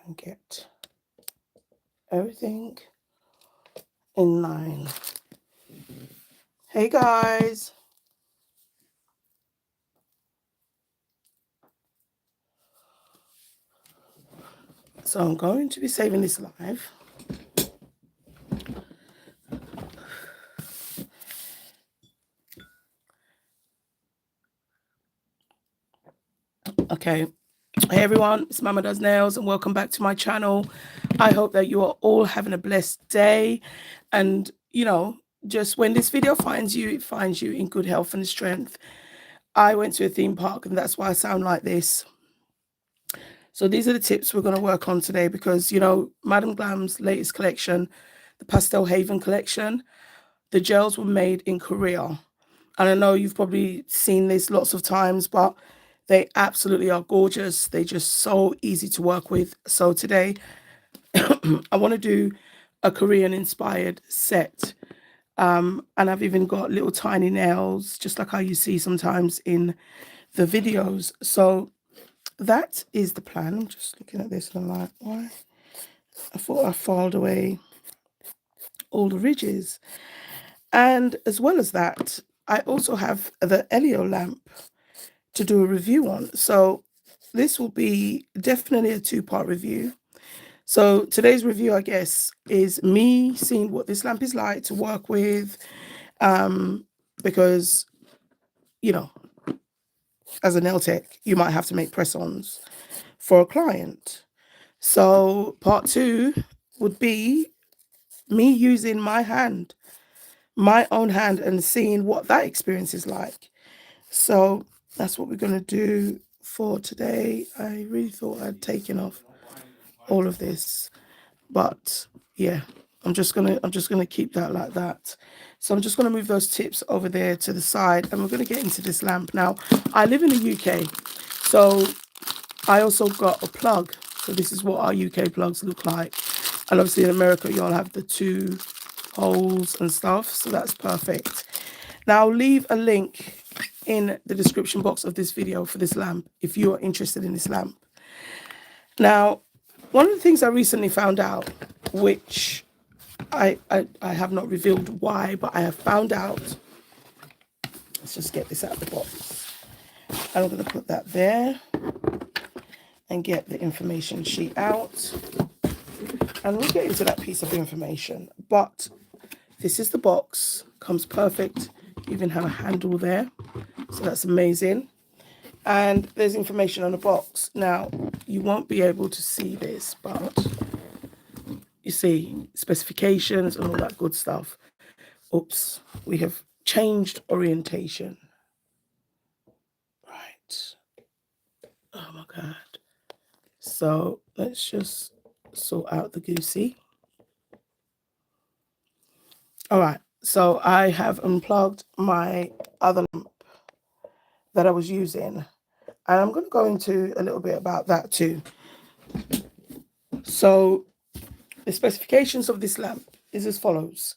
and get everything in line. Hey guys. So I'm going to be saving this live. Okay. Hey everyone, it's Mama Does Nails and welcome back to my channel. I hope that you are all having a blessed day. And, you know, just when this video finds you, it finds you in good health and strength. I went to a theme park and that's why I sound like this. So these are the tips we're going to work on today because, you know, Madam Glam's latest collection, the Pastel Haven Collection, the gels were made in Korea. And I know you've probably seen this lots of times, but they absolutely are gorgeous. They're just so easy to work with. So today, I want to do a Korean-inspired set. And I've even got little tiny nails, just like how you see sometimes in the videos. So that is the plan. I'm just looking at this and I'm like, why? I thought I filed away all the ridges. And as well as that, I also have the ELIO lamp to do a review on. So this will be definitely a two-part review. So today's review, I guess, is me seeing what this lamp is like to work with, because, you know, as a nail tech, you might have to make press-ons for a client. So part two would be me using my hand, my own hand, and seeing what that experience is like. So that's what we're going to do for today. I really thought I'd taken off all of this, but yeah, I'm just gonna keep that like that. So I'm just gonna move those tips over there to the side, and we're gonna get into this lamp now. I live in the UK, so I also got a plug. So this is what our UK plugs look like, and obviously in America you all have the two holes and stuff, so that's perfect. Now I'll leave a link in the description box of this video for this lamp if you are interested in this lamp. Now, one of the things I recently found out, which I have not revealed why, but I have found out. Let's just get this out of the box. I'm going to put that there and get the information sheet out. And we'll get into that piece of information. But this is the box. Comes perfect. You even have a handle there. So that's amazing. And there's information on the box. Now, you won't be able to see this, but you see specifications and all that good stuff. Oops, we have changed orientation. Right. Oh my God. So let's just sort out the goosey. All right. So I have unplugged my other lamp that I was using. And I'm going to go into a little bit about that too. So the specifications of this lamp is as follows.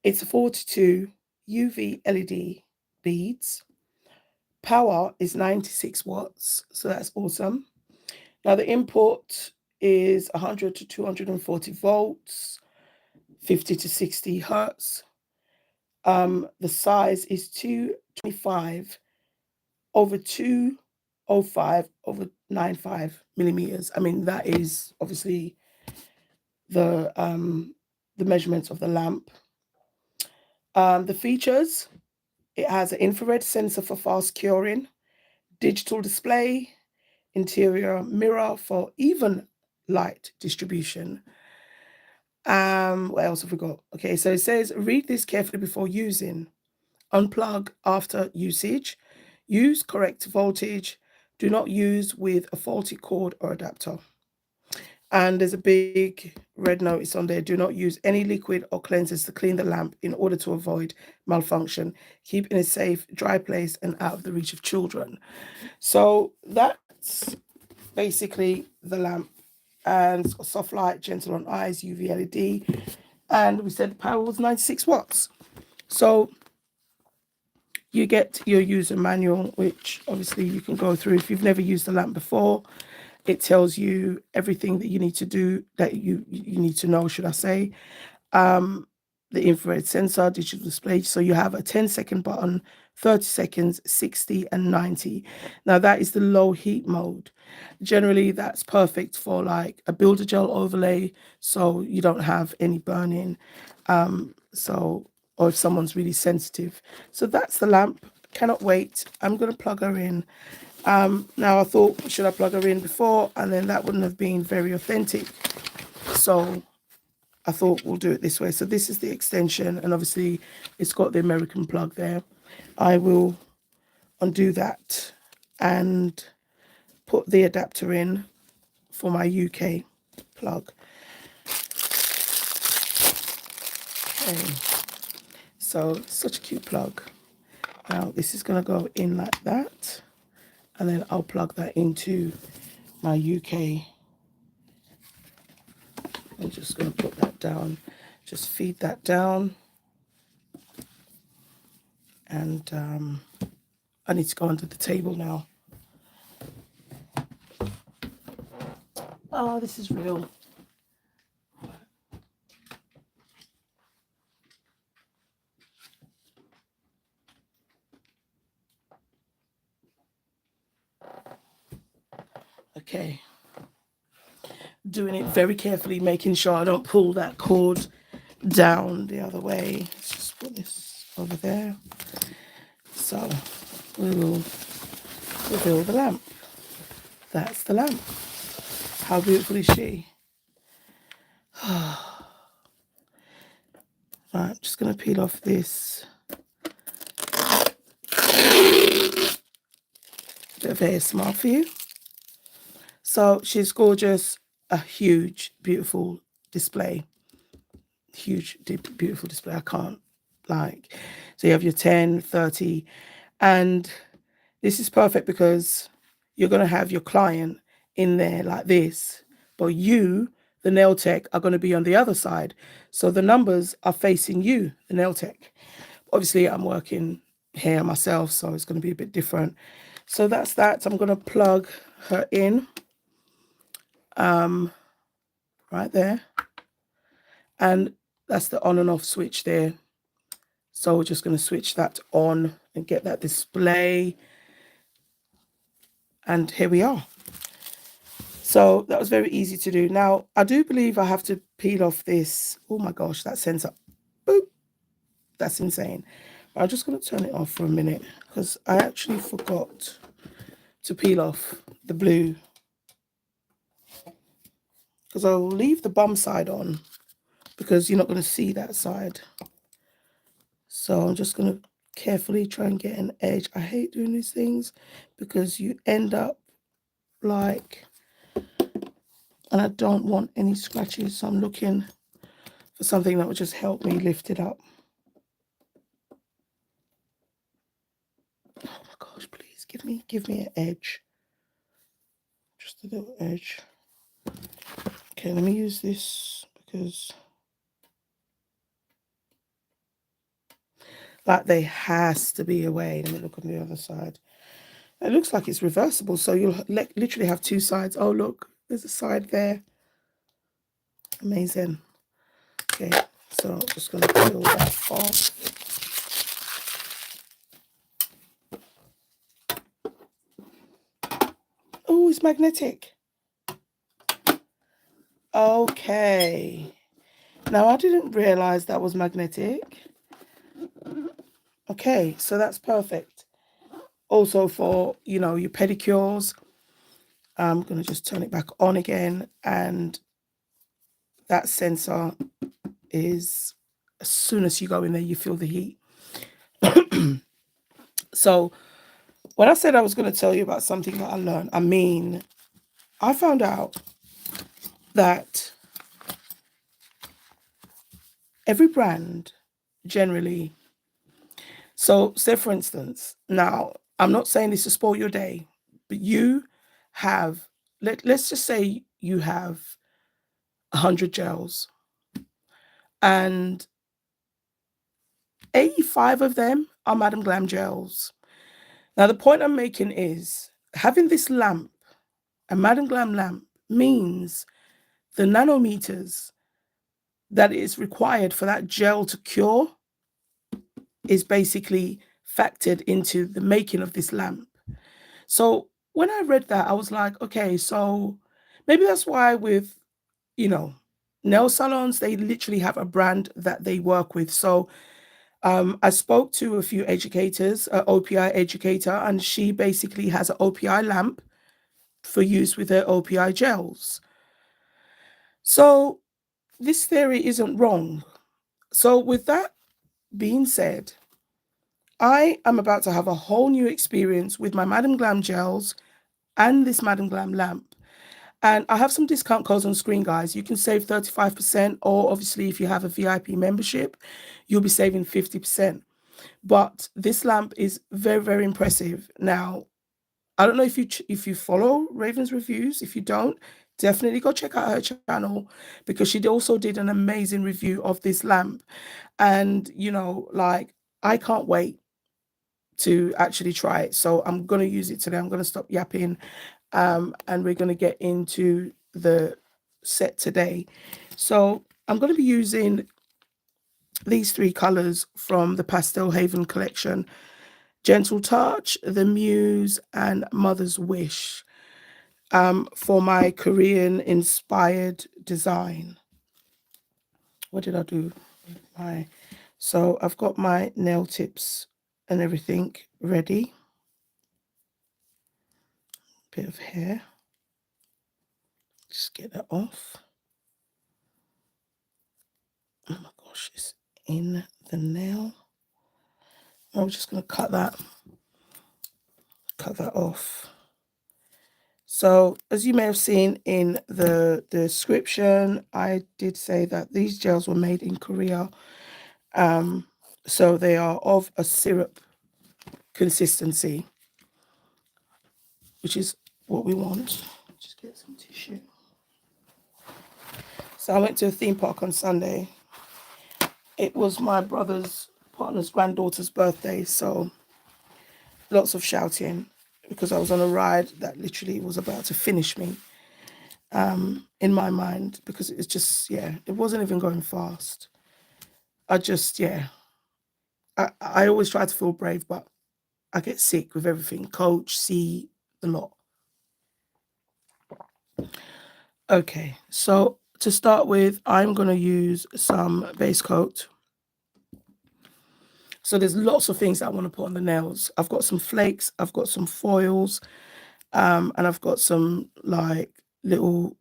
It's a 42 UV LED beads. Power is 96 watts, so that's awesome. Now the input is 100 to 240 volts, 50 to 60 hertz. The size is 225 over 205 over 95 millimeters. I mean, that is obviously the measurements of the lamp. The features, it has an infrared sensor for fast curing, digital display, interior mirror for even light distribution. What else have we got? Okay, so it says, read this carefully before using. Unplug after usage. Use correct voltage. Do not use with a faulty cord or adapter. And there's a big red notice on there. Do not use any liquid or cleansers to clean the lamp in order to avoid malfunction. Keep in a safe, dry place and out of the reach of children. So that's basically the lamp. And soft light, gentle on eyes, UV LED. And we said the power was 96 watts. So you get your user manual, which obviously you can go through if you've never used the lamp before. it tells you everything that you need to do, that you need to know, should I say. The infrared sensor, digital display. So you have a 10-second button, 30 seconds, 60 and 90. Now that is the low heat mode. Generally, that's perfect for like a builder gel overlay, so you don't have any burning. Or if someone's really sensitive. So that's the lamp. Cannot wait. I'm going to plug her in. Now I thought, should I plug her in before? And then that wouldn't have been very authentic. So I thought we'll do it this way. So this is the extension, and obviously it's got the American plug there. I will undo that and put the adapter in for my UK plug. Okay. So such a cute plug. Now this is going to go in like that, and then I'll plug that into my UK. I'm just going to put that down, just feed that down, and I need to go under the table now. Oh, this is real. Okay. Doing it very carefully, making sure I don't pull that cord down the other way. Let's just put this over there. So we will reveal the lamp. That's the lamp. How beautiful is she? Right, I'm just going to peel off this bit of ASMR for you. So she's gorgeous, a huge, beautiful display. Huge, beautiful display. I can't like. So you have your 10, 30, and this is perfect because you're going to have your client in there like this, but you, the nail tech, are going to be on the other side. So the numbers are facing you, the nail tech. Obviously, I'm working here myself, so it's going to be a bit different. So that's that. So I'm going to plug her in right there. And that's the on and off switch there. So we're just going to switch that on and get that display. And here we are. So that was very easy to do. Now, I do believe I have to peel off this. Oh my gosh, that sensor. Boop. That's insane. But I'm just going to turn it off for a minute because I actually forgot to peel off the blue. Because I will leave the bum side on because you're not going to see that side. So I'm just going to carefully try and get an edge. I hate doing these things because you end up like, and I don't want any scratches. So I'm looking for something that would just help me lift it up. Oh my gosh, please give me an edge. Just a little edge. Okay, let me use this because like there has to be a way. Let me look on the other side. It looks like it's reversible, so you'll literally have two sides. Oh look, there's a side there. Amazing. Okay, so I'm just going to peel that off. Oh, it's magnetic. Okay. Now, I didn't realize that was magnetic. Okay, so that's perfect. Also for, you know, your pedicures. I'm going to just turn it back on again. And that sensor is, as soon as you go in there, you feel the heat. So when I said I was going to tell you about something that I learned, I mean, I found out that every brand generally, so say for instance, now I'm not saying this to spoil your day, but you have, let's just say you have 100 gels and 85 of them are Madam Glam gels. Now the point I'm making is having this lamp a Madam Glam lamp means the nanometers that is required for that gel to cure is basically factored into the making of this lamp. So when I read that, I was like, okay, so maybe that's why with, you know, nail salons, they literally have a brand that they work with. So I spoke to a few educators, an OPI educator, and she basically has an OPI lamp for use with her OPI gels. So this theory isn't wrong. So with that being said, I am about to have a whole new experience with my Madam Glam gels and this Madam Glam lamp. And I have some discount codes on screen, guys. You can save 35%, or obviously if you have a VIP membership, you'll be saving 50%. But this lamp is very, very impressive. Now, I don't know if you follow Raven's reviews. If you don't, definitely go check out her channel, because she also did an amazing review of this lamp. And, you know, like, I can't wait to actually try it. So I'm going to use it today. I'm going to stop yapping, and we're going to get into the set today. So I'm going to be using these three colors from the Pastel Haven Collection: Gentle Touch, The Muse, and Mother's Wish, for my Korean inspired design. What did I do? So I've got my nail tips and everything ready. Bit of hair. Just get that off. Oh my gosh, it's in the nail. I'm just going to cut that off. So as you may have seen in the description, I did say that these gels were made in Korea. So they are of a syrup consistency, which is what we want. Just get some tissue. So I went to a theme park on Sunday. It was my brother's partner's granddaughter's birthday, so lots of shouting, because I was on a ride that literally was about to finish me, in my mind, because it's just, yeah, it wasn't even going fast. I always try to feel brave, but I get sick with everything. Coach, C, the lot. Okay, so to start with, I'm going to use some base coat. So there's lots of things I want to put on the nails. I've got some flakes, I've got some foils, and I've got some like little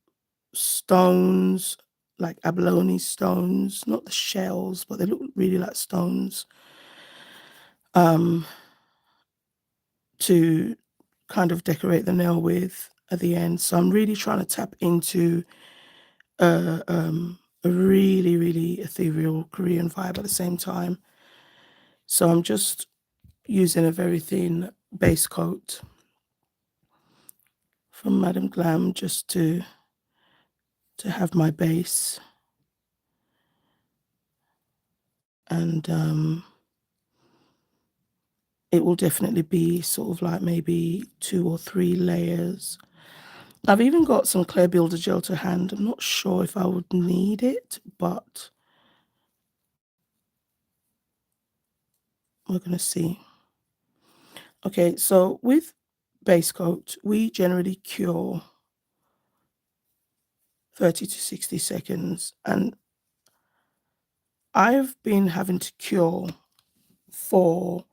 stones, like abalone stones, not the shells, but they look really like stones, to kind of decorate the nail with at the end. So I'm really trying to tap into a really, really ethereal Korean vibe at the same time. So I'm just using a very thin base coat from Madam Glam just to have my base. And it will definitely be sort of like maybe 2 or 3 layers. I've even got some Clear Builder gel to hand. I'm not sure if I would need it, but we're going to see. Okay, so with base coat, we generally cure 30 to 60 seconds. And I've been having to cure for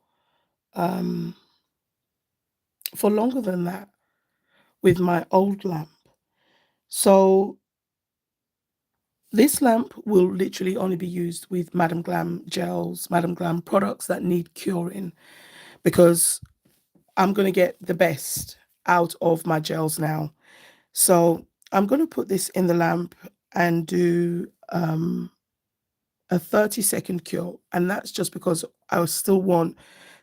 longer than that with my old lamp. So this lamp will literally only be used with Madam Glam gels, Madam Glam products that need curing, because I'm going to get the best out of my gels now. So I'm going to put this in the lamp and do a 30-second cure. And that's just because I still want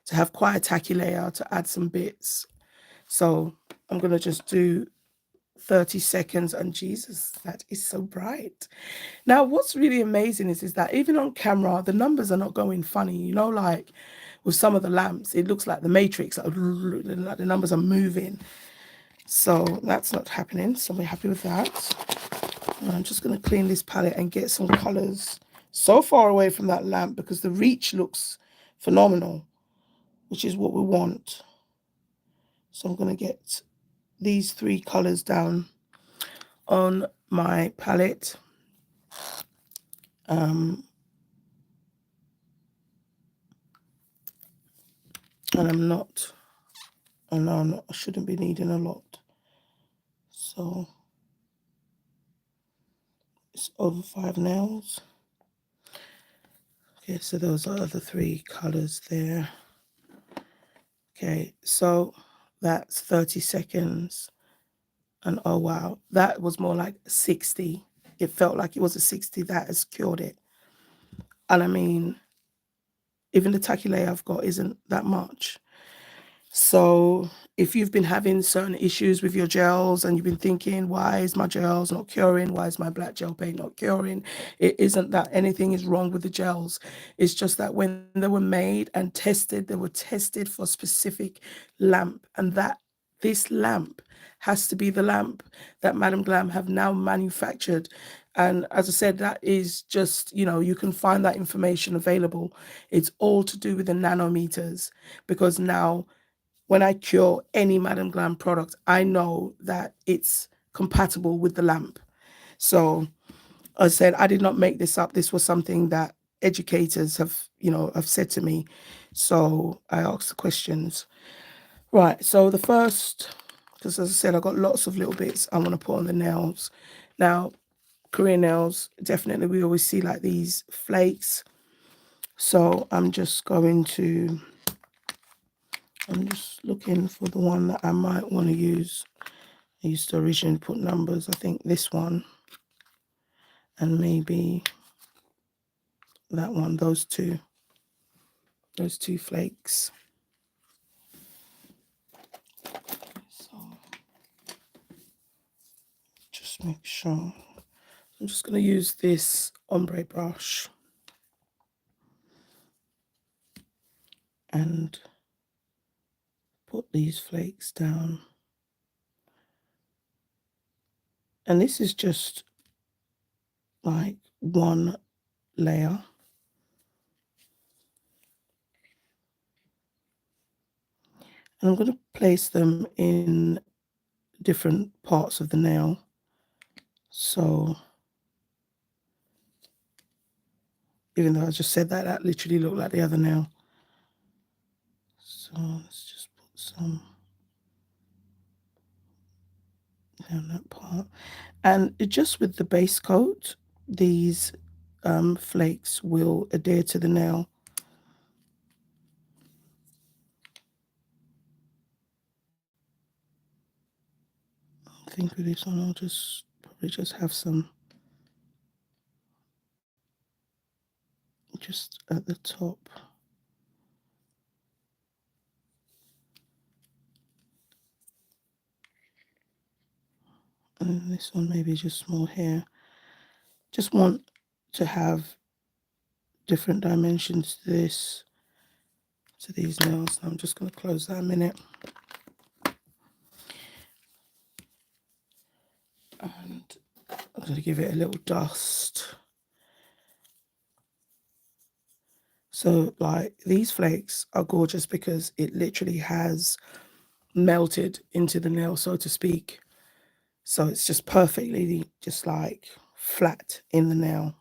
to have quite a tacky layer to add some bits. So I'm going to just do 30 seconds, and Jesus, that is so bright. Now, what's really amazing is that even on camera, the numbers are not going funny, you know, like with some of the lamps, it looks like the Matrix, like the numbers are moving. So that's not happening. So we're happy with that. And I'm just going to clean this palette and get some colors so far away from that lamp because the reach looks phenomenal, which is what we want. So I'm going to get these 3 colors down on my palette. And I'm not, oh no, I shouldn't be needing a lot. So it's over 5 nails. Okay, so those are the 3 colors there. Okay, so that's 30 seconds. And oh wow, that was more like 60. It felt like it was a 60 that has cured it. And I mean, even the tacky layer I've got isn't that much. So if you've been having certain issues with your gels and you've been thinking, why is my gels not curing? Why is my black gel paint not curing? It isn't that anything is wrong with the gels. It's just that when they were made and tested, they were tested for a specific lamp, and that this lamp has to be the lamp that Madam Glam have now manufactured. And as I said, that is just, you know, you can find that information available. It's all to do with the nanometers, because now when I cure any Madam Glam product, I know that it's compatible with the lamp. So I said, I did not make this up. This was something that educators have, you know, have said to me. So I asked the questions. Right, so the first, because as I said, I've got lots of little bits I want to put on the nails. Now, Korean nails, definitely we always see like these flakes. So I'm just looking for the one that I might want to use. I used to originally put numbers, I think this one, and maybe that one, those two flakes. So just make sure. I'm just going to use this ombre brush and put these flakes down. And this is just like one layer. And I'm going to place them in different parts of the nail. So even though I just said that, that literally looked like the other nail. So let's just put some down that part. And just with the base coat, these flakes will adhere to the nail. I think with this one, I'll probably just have some just at the top. And this one maybe just small here. Just want to have different dimensions to these nails. I'm just going to close that a minute. And I'm going to give it a little dust. So like these flakes are gorgeous because it literally has melted into the nail, so to speak. So it's just perfectly just like flat in the nail.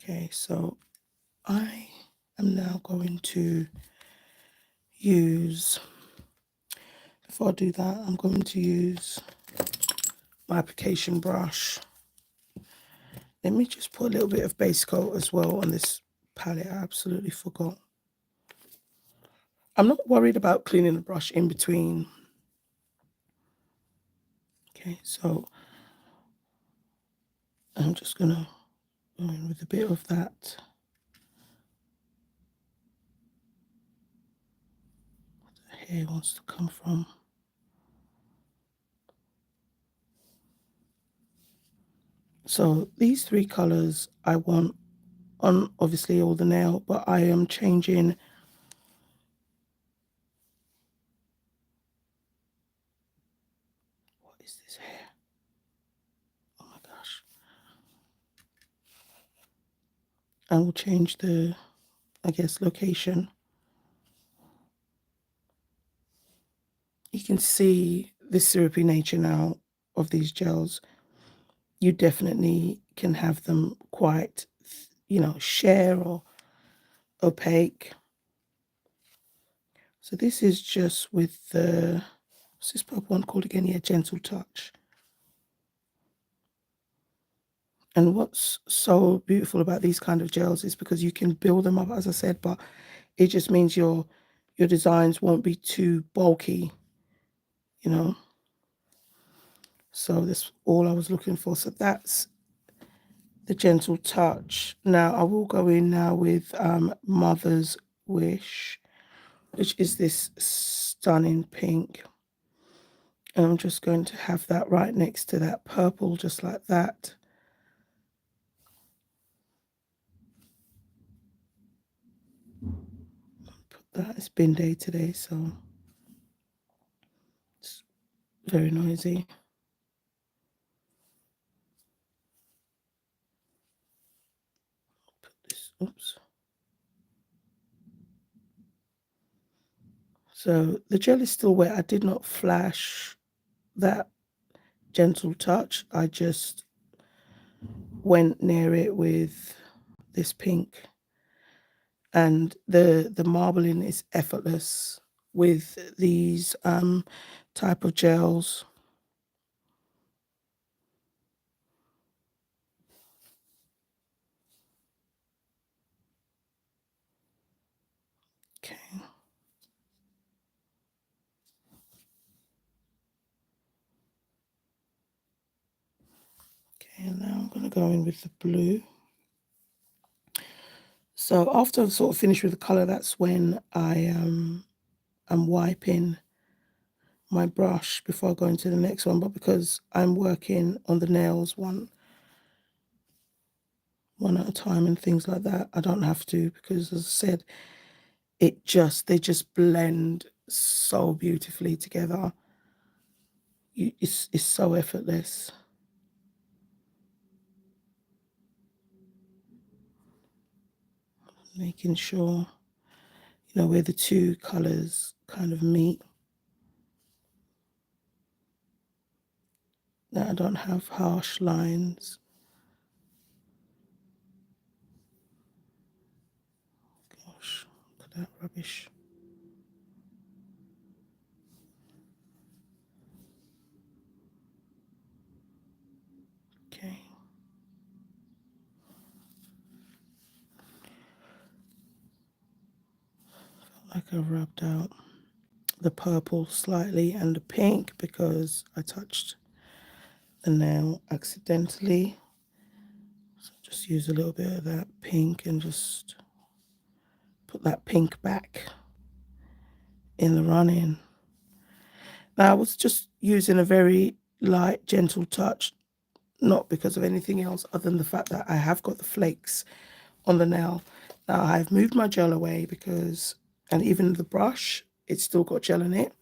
Okay, so I am now going to use, before I do that, I'm going to use my application brush. Let me just put a little bit of base coat as well on this palette. I absolutely forgot. I'm not worried about cleaning the brush in between. Okay, so I'm just gonna go in with a bit of that. Where the hair wants to come from. So these 3 colors I want on obviously all the nail, but I am changing What is this hair? Oh my gosh. I will change the, I guess, location. You can see the syrupy nature now of these gels. You definitely can have them quite, sheer or opaque. So this is just with the, what's this purple one called again? Yeah, Gentle Touch. And what's so beautiful about these kind of gels is because you can build them up, as I said, but it just means your designs won't be too bulky, So that's all I was looking for. So that's the Gentle Touch. Now I will go in now with Mother's Wish, which is this stunning pink. And I'm just going to have that right next to that purple, just like that. Put that, it's bin day today, so it's very noisy. Put this, oops. So the gel is still wet. I did not flash that Gentle Touch. I just went near it with this pink, and the marbling is effortless with these type of gels. Okay. Okay, and now I'm going to go in with the blue. So after I've sort of finished with the color, that's when I'm wiping my brush before I go into the next one. But because I'm working on the nails one at a time and things like that, I don't have to, because as I said, they just blend so beautifully together. It's so effortless. Making sure, where the two colors kind of meet, that I don't have harsh lines. Gosh, look at that rubbish. Okay. Felt like I rubbed out the purple slightly and the pink because I touched the nail accidentally. So just use a little bit of that pink and just put that pink back in the run-in. Now I was just using a very light, gentle touch, not because of anything else other than the fact that I have got the flakes on the nail. Now I've moved my gel away because, and even the brush, it's still got gel in it.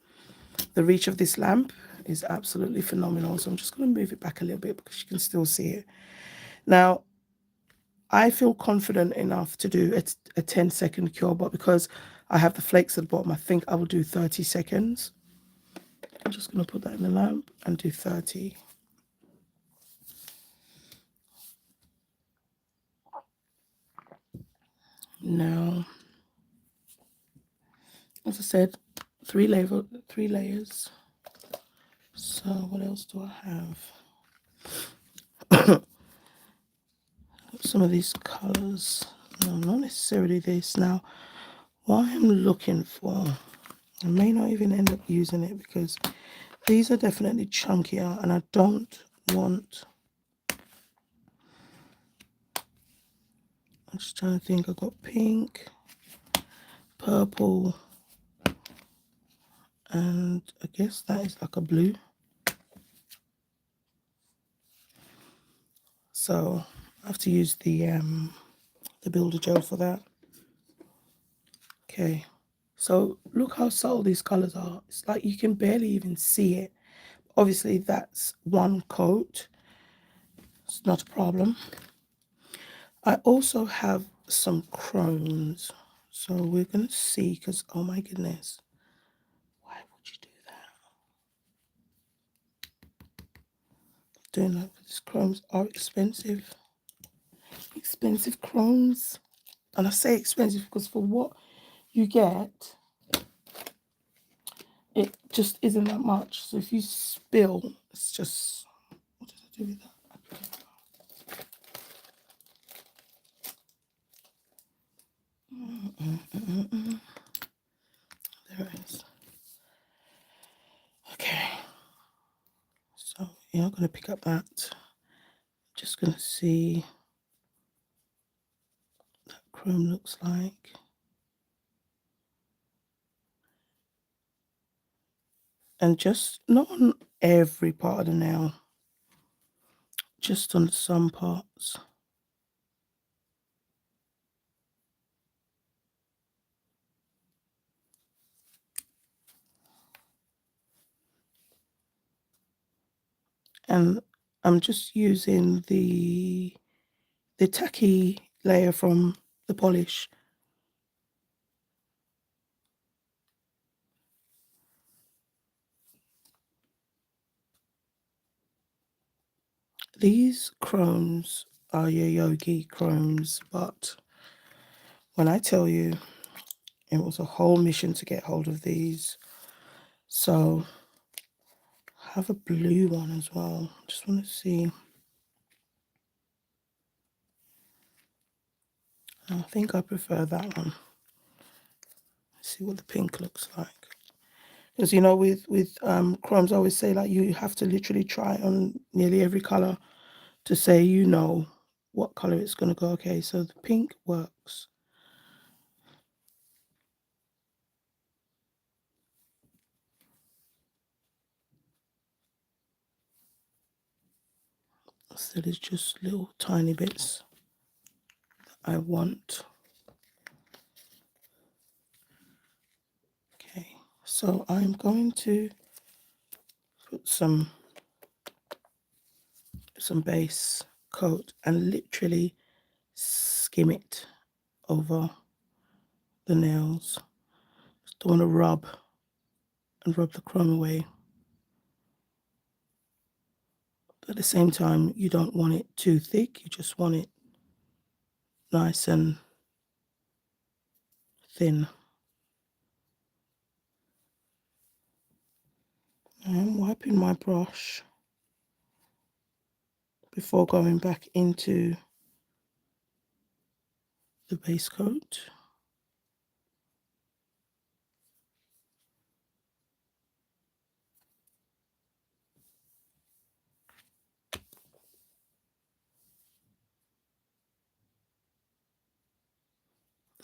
The reach of this lamp is absolutely phenomenal. So I'm just going to move it back a little bit because you can still see it. Now, I feel confident enough to do a 10-second cure, but because I have the flakes at the bottom, I think I will do 30 seconds. I'm just going to put that in the lamp and do 30. Now, as I said, three layers. So what else do I have? Some of these colors. No, not necessarily this. Now, what I'm looking for, I may not even end up using it because these are definitely chunkier and I don't want, I'm just trying to think. I've got pink, purple, and I guess that is like a blue. So I have to use the builder gel for that. Okay, so look how subtle these colors are. It's like you can barely even see it. obviously that's one coat. It's not a problem. I also have some chromes. So we're going to see, because, oh my goodness, why would you do that? Doing that, because chromes are expensive. Expensive chromes. And I say expensive because for what you get, it just isn't that much. So if you spill, it's just, what did I do with that? There it is. Okay. So yeah, I'm going to pick up that. Just going to see what that chrome looks like. And just not on every part of the nail, just on some parts. And I'm just using the tacky layer from the polish. These chromes are your yogi chromes, but when I tell you, it was a whole mission to get hold of these. So I have a blue one as well. Just want to see. I think I prefer that one. Let's see what the pink looks like. Because you know, with chromes, I always say like you have to literally try on nearly every color to say you know what color it's going to go. Okay, so the pink works. So there's just little tiny bits that I want. Okay, so I'm going to put some base coat and literally skim it over the nails. Just don't want to rub the chrome away. But at the same time, you don't want it too thick. You just want it nice and thin. I'm wiping my brush before going back into the base coat.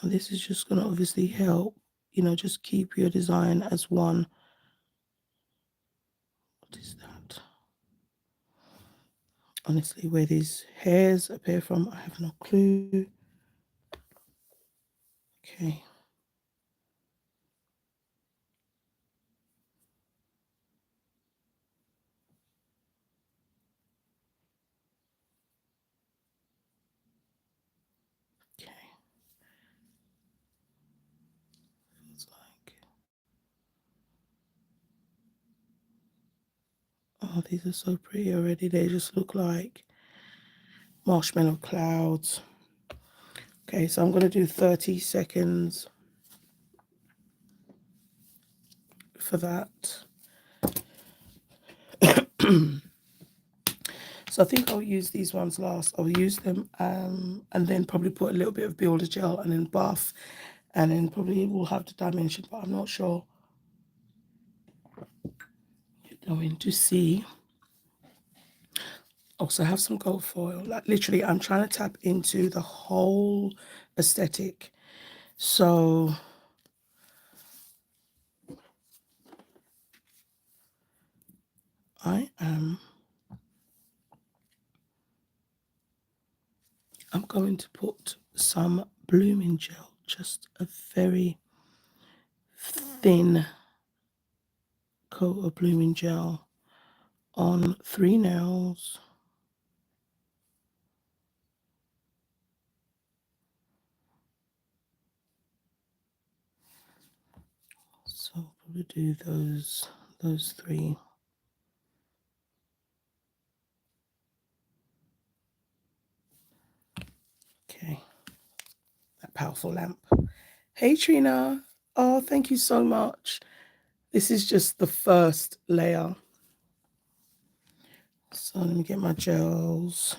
And this is just going to obviously help, you know, just keep your design as one. What is that? Honestly, where these hairs appear from, I have no clue. Okay. Okay. Feels like. Oh, these are so pretty already. They just look like marshmallow clouds. Okay, so I'm going to do 30 seconds for that. So I think I'll use these ones last. I'll use them and then probably put a little bit of builder gel and then buff, and then probably we'll have the dimension, but I'm not sure. You're going to see. Also have some gold foil. Like literally, I'm trying to tap into the whole aesthetic. So I'm going to put some blooming gel, just a very thin coat of blooming gel on 3 nails. So I'll probably do those 3. Okay, that powerful lamp. Hey Trina. Oh, thank you so much. This is just the first layer. So let me get my gels.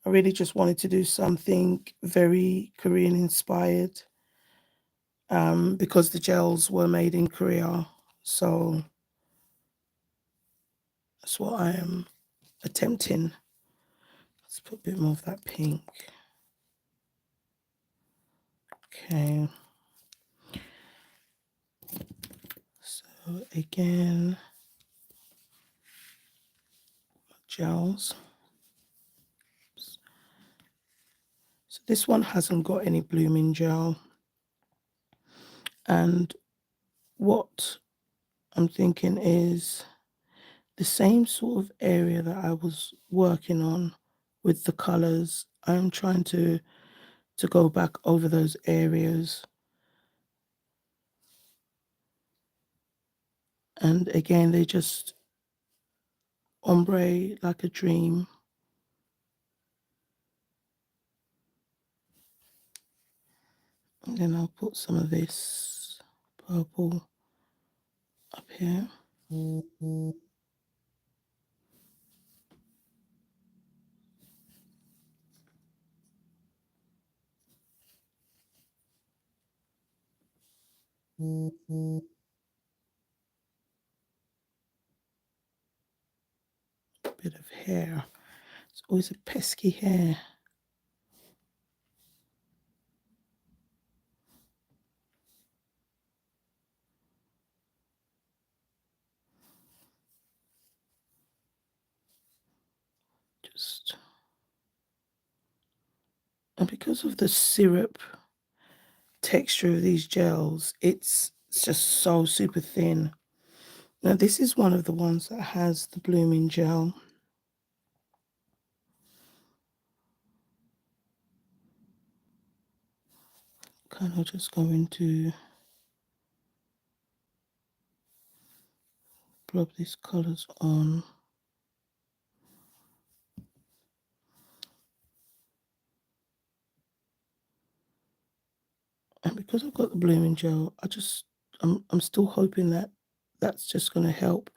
I really just wanted to do something very Korean inspired, because the gels were made in Korea. So that's what I am attempting. Let's put a bit more of that pink. Okay. So again, gels. So this one hasn't got any blooming gel. And what I'm thinking is the same sort of area that I was working on with the colors. I'm trying to go back over those areas. And again, they just ombre like a dream. And then I'll put some of this purple up here. A bit of hair. It's always a pesky hair. Just, and because of the syrup texture of these gels, it's just so super thin. Now this is one of the ones that has the blooming gel. Kind of just going to rub these colors on. And because I've got the blooming gel, I'm still hoping that that's just going to help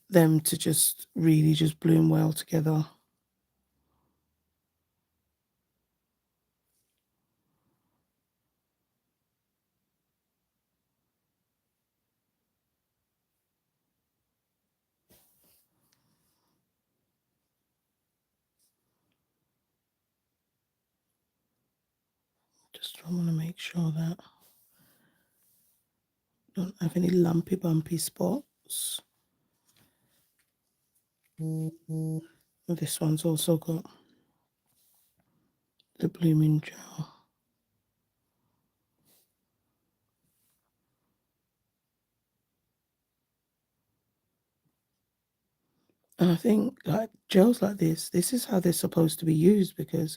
them to just really just bloom well together. Just want to make sure that I don't have any lumpy bumpy spots. This one's also got the blooming gel. And I think like gels like this is how they're supposed to be used, because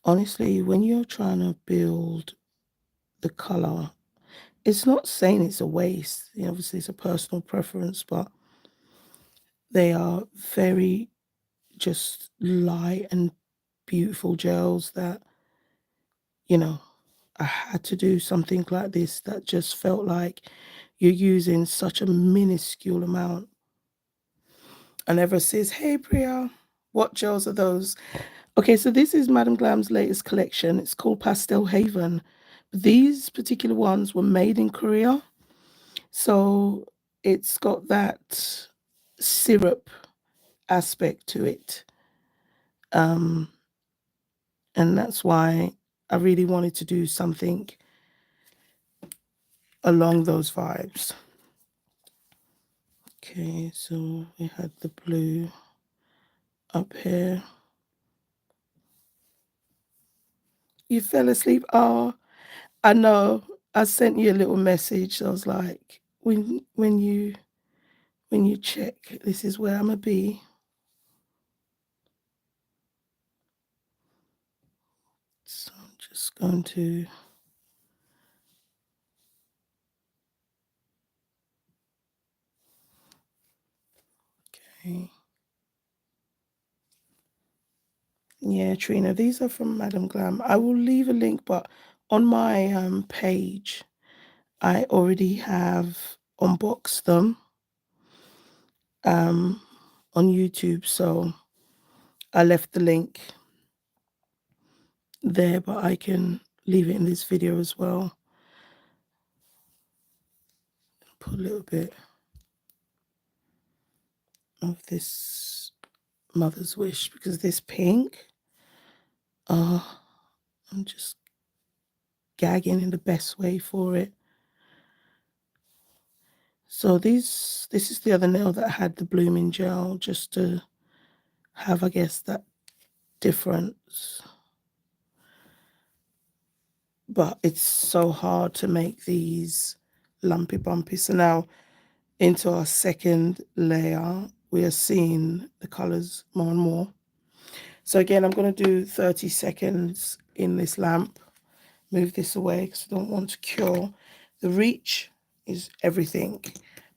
honestly, when you're trying to build the color, it's not saying it's a waste. You know, obviously it's a personal preference, but they are very just light and beautiful gels that, you know, I had to do something like this that just felt like you're using such a minuscule amount. And ever says, hey Priya, what gels are those? Okay, so this is Madam Glam's latest collection. It's called Pastel Haven. These particular ones were made in Korea. So it's got that syrup aspect to it. And that's why I really wanted to do something along those vibes. Okay, so we had the blue up here. You fell asleep? Oh, I know. I sent you a little message. I was like, when when you check, this is where I'm gonna be. So I'm just going to okay. Yeah, Trina, these are from Madam Glam. I will leave a link, but on my page, I already have unboxed them on YouTube, so I left the link there, but I can leave it in this video as well. Put a little bit of this Mother's Wish because this pink, I'm just gagging in the best way for it. So this is the other nail that had the blooming gel, just to have, I guess, that difference. But it's so hard to make these lumpy bumpy. So now into our second layer, we are seeing the colors more and more. So again, I'm going to do 30 seconds in this lamp. Move this away because I don't want to cure. The reach is everything,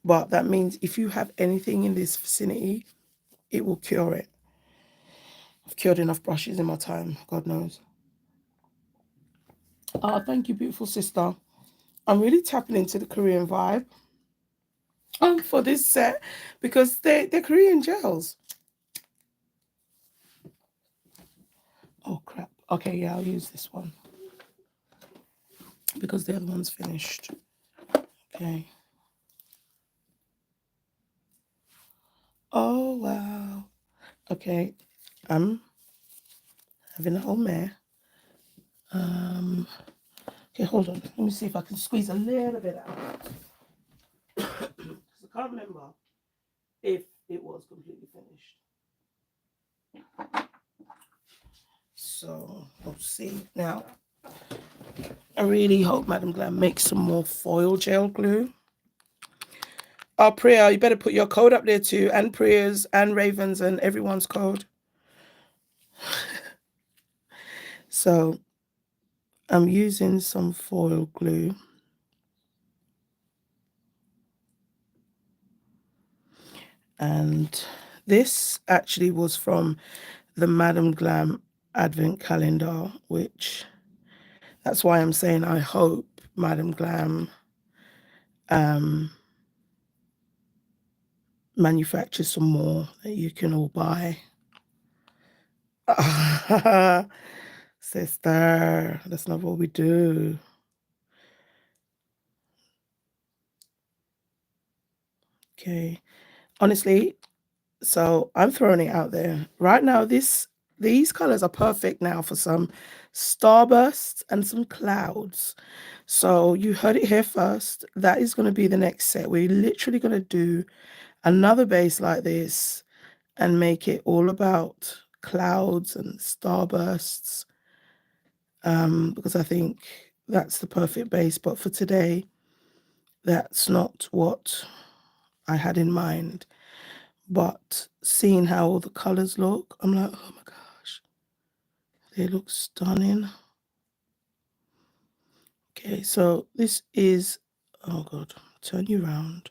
but that means if you have anything in this vicinity, it will cure it. I've cured enough brushes in my time, God knows. Oh, thank you, beautiful sister. I'm really tapping into the Korean vibe for this set because they're Korean gels. Oh crap. Okay, yeah, I'll use this one because the other one's finished. Okay. Oh wow. Okay, I'm having a whole mare. Okay, hold on. Let me see if I can squeeze a little bit out. I can't remember if it was completely finished. So we'll see. Now, I really hope Madam Glam makes some more foil gel glue. Oh, Priya, you better put your code up there too, and Priya's and Raven's and everyone's code. So I'm using some foil glue. And this actually was from the Madam Glam Advent Calendar, which that's why I'm saying I hope Madam Glam manufactures some more that you can all buy. Sister, that's not what we do. Okay. Honestly, so I'm throwing it out there. Right now, these colors are perfect now for some starbursts and some clouds. So you heard it here first. That is going to be the next set. We're literally going to do another base like this and make it all about clouds and starbursts, because I think that's the perfect base. But for today, that's not what I had in mind. But seeing how all the colors look, I'm like, oh my gosh, they look stunning. Okay, so this is, oh God, turn you around.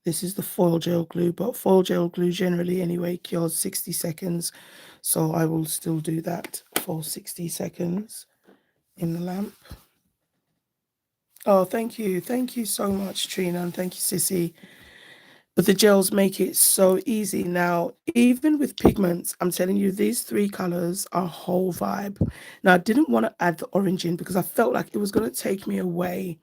This is the foil gel glue, but foil gel glue generally anyway cures 60 seconds. So I will still do that for 60 seconds in the lamp. Oh, thank you. Thank you so much, Trina, and thank you, Sissy. But the gels make it so easy. Now, even with pigments, I'm telling you, these three colors are whole vibe. Now, I didn't want to add the orange in because I felt like it was going to take me away.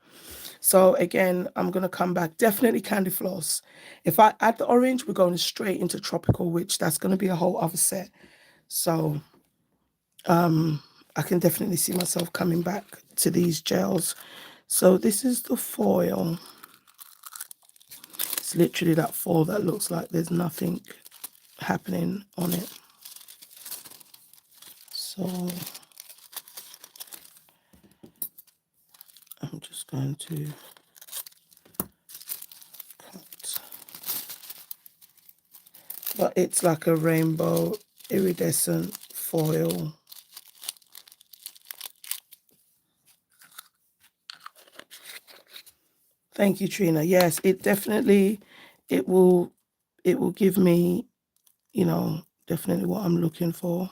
So again, I'm going to come back. Definitely Candy Floss. If I add the orange, we're going straight into Tropical, which that's going to be a whole other set. So I can definitely see myself coming back to these gels. So this is the foil. It's literally that foil that looks like there's nothing happening on it. So I'm just going to cut. but it's like a rainbow iridescent foil. Thank you, Trina. Yes, it definitely, it will give me, you know, definitely what I'm looking for.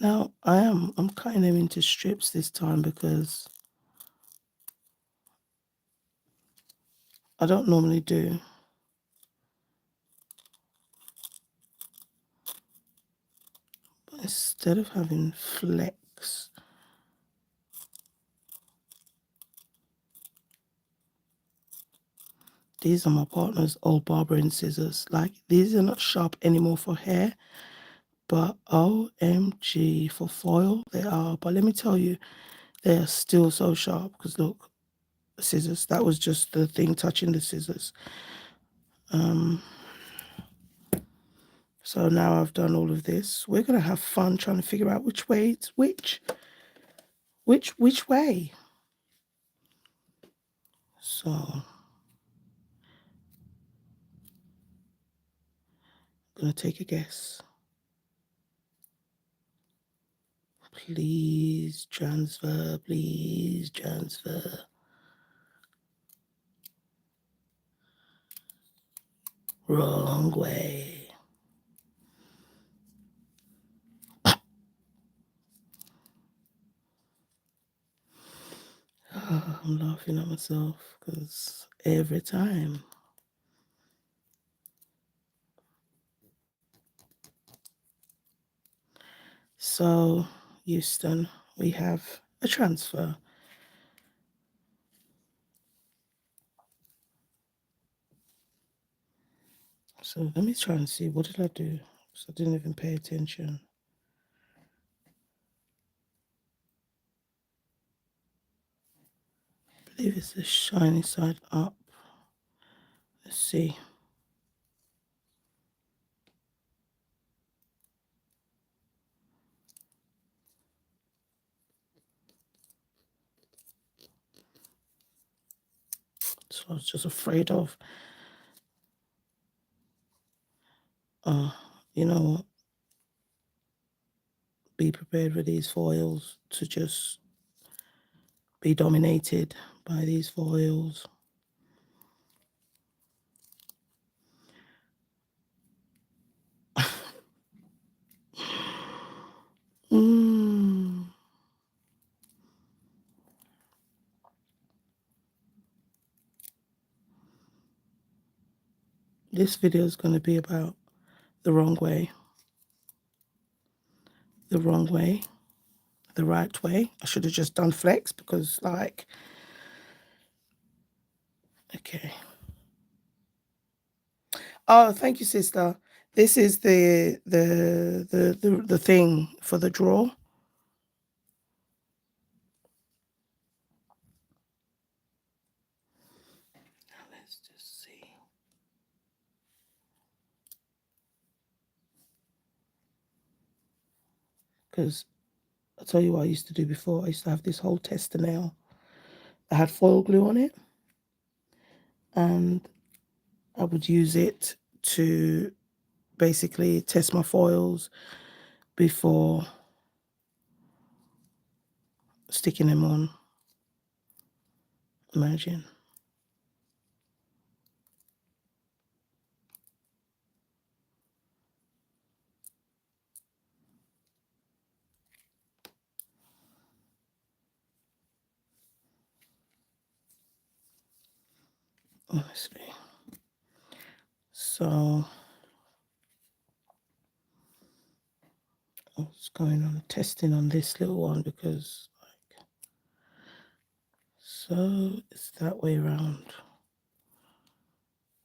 Now I'm cutting them into strips this time because I don't normally do. But instead of having flecks, these are my partner's old barbering scissors. Like, these are not sharp anymore for hair, but OMG, for foil, they are. But let me tell you, they are still so sharp because look, the scissors, that was just the thing touching the scissors. So now I've done all of this. We're going to have fun trying to figure out which way it's which way. So I'm going to take a guess. Please transfer, please transfer. Wrong way. Oh, I'm laughing at myself because every time. So, Houston, we have a transfer. So let me try and see, what did I do? So I didn't even pay attention. I believe it's the shiny side up. Let's see. So I was just afraid of, you know what? Be prepared for these foils to just be dominated by these foils. This video is going to be about the wrong way, the wrong way, the right way. I should have just done flex because, like, okay. Oh, thank you, sister. This is the thing for the drawer. Now let's just see. Because I'll tell you what I used to do before. I used to have this whole tester nail that had foil glue on it, and I would use it to basically test my foils before sticking them on. Imagine. Honestly. So I was going on testing on this little one because, like, so it's that way around.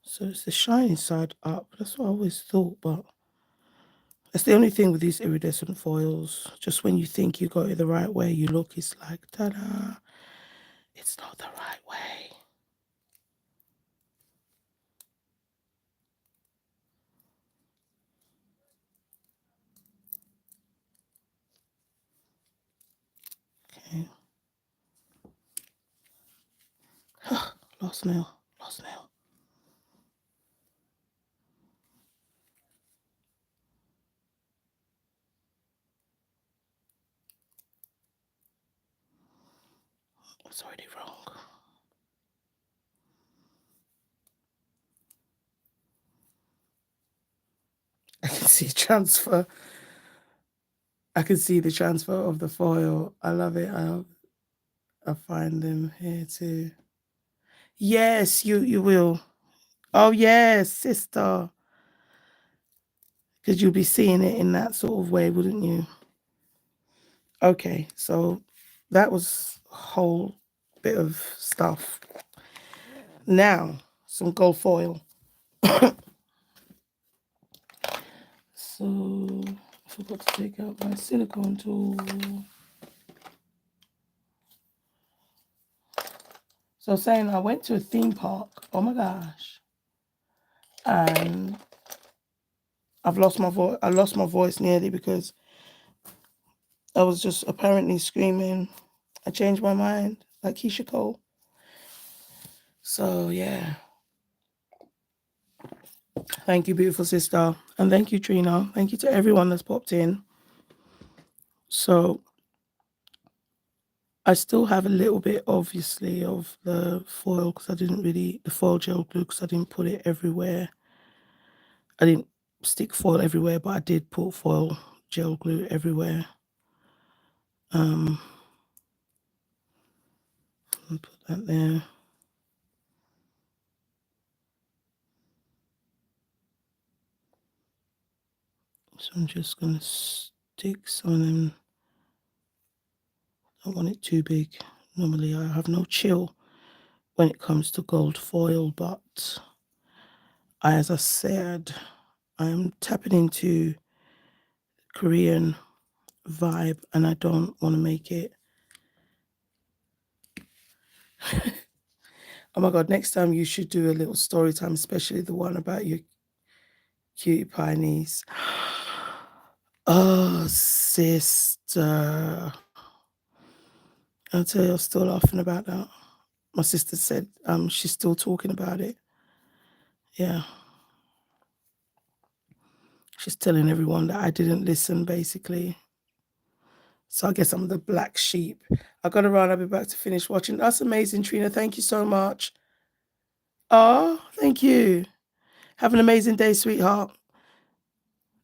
So it's the shiny side up. That's what I always thought, but that's the only thing with these iridescent foils. Just when you think you got it the right way, you look, it's like, ta-da, it's not the right way. Okay. Lost nail. Lost nail. It's already wrong. I can see transfer. I can see the transfer of the foil. I love it. I'll find them here too. Yes, you will. Oh yes, sister. Because you'll be seeing it in that sort of way, wouldn't you? Okay, so that was a whole bit of stuff. Now, some gold foil. So, I forgot to take out my silicone tool. So saying I went to a theme park, oh my gosh, and I've lost my voice. I lost my voice nearly because I was just apparently screaming. I changed my mind, like Keisha Cole. So yeah. Thank you, beautiful sister. And thank you, Trina. Thank you to everyone that's popped in. So I still have a little bit, obviously, of the foil because I didn't really, the foil gel glue because I didn't put it everywhere. I didn't stick foil everywhere, but I did put foil gel glue everywhere. I'll put that there. So I'm just going to stick some of them. I don't want it too big. Normally I have no chill when it comes to gold foil, but as I said, I'm tapping into Korean vibe and I don't want to make it. Oh my God, next time you should do a little story time, especially the one about your cutie pie niece. Oh, sister. I'll tell you, I'm still laughing about that. My sister said she's still talking about it. Yeah. She's telling everyone that I didn't listen, basically. So I guess I'm the black sheep. I got to run. I'll be back to finish watching. That's amazing, Trina. Thank you so much. Oh, thank you. Have an amazing day, sweetheart.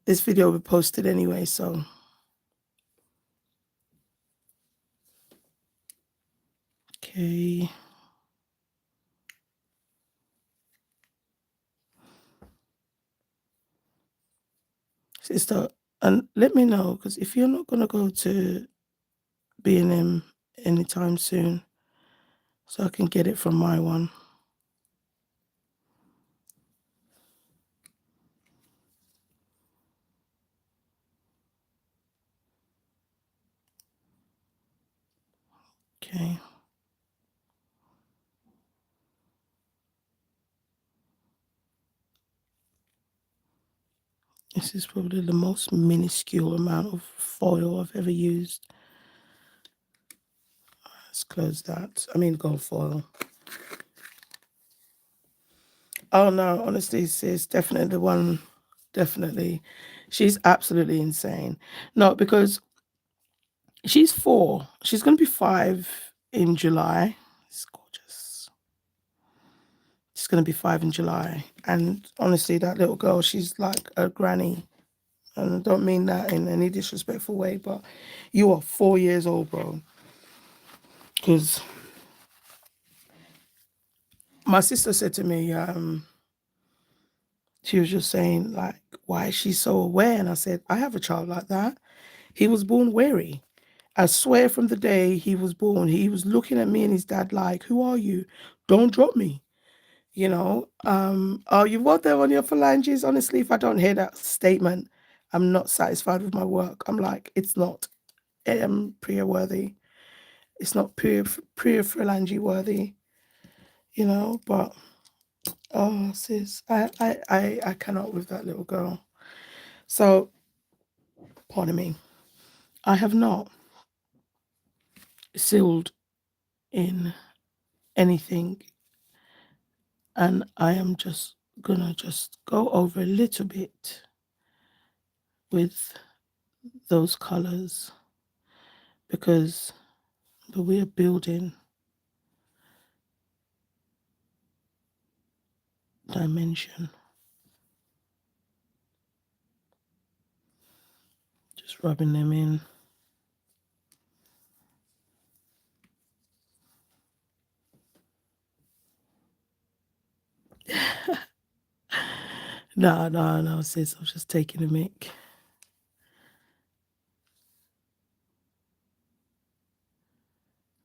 This video will be posted anyway, so. Okay. Sister, and let me know, because if you're not going to go to B&M anytime soon, so I can get it from my one. Okay. This is probably the most minuscule amount of foil I've ever used. Let's close that. I mean, gold foil. Oh no, honestly, sis, definitely the one. Definitely. She's absolutely insane. No, because she's 4. She's going to be 5 in July. It's gorgeous. She's going to be 5 in July. And honestly, that little girl, she's like a granny. And I don't mean that in any disrespectful way, but you are 4 years old, bro. Because my sister said to me, she was just saying, like, why is she so aware? And I said, I have a child like that. He was born wary. I swear from the day he was born, he was looking at me and his dad like, who are you? Don't drop me. You know, oh, you want them on your phalanges? Honestly, if I don't hear that statement, I'm not satisfied with my work. I'm like, it's not prayer worthy. It's not prayer phalange worthy, you know, but oh sis, I cannot with that little girl. So, pardon me. I have not sealed in anything And I am just gonna go over a little bit with those colors because we are building dimension. Just rubbing them in. No, sis, I'm just taking a mic.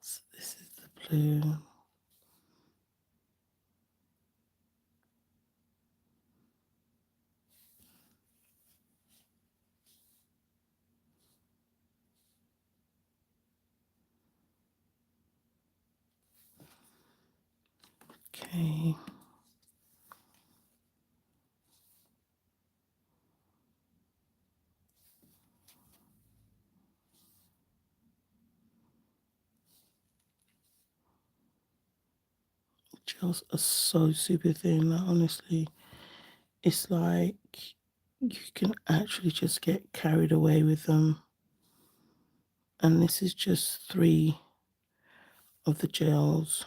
So this is the blue. Okay. Gels are so super thin, like, honestly. It's like you can actually just get carried away with them. And this is just 3 of the gels.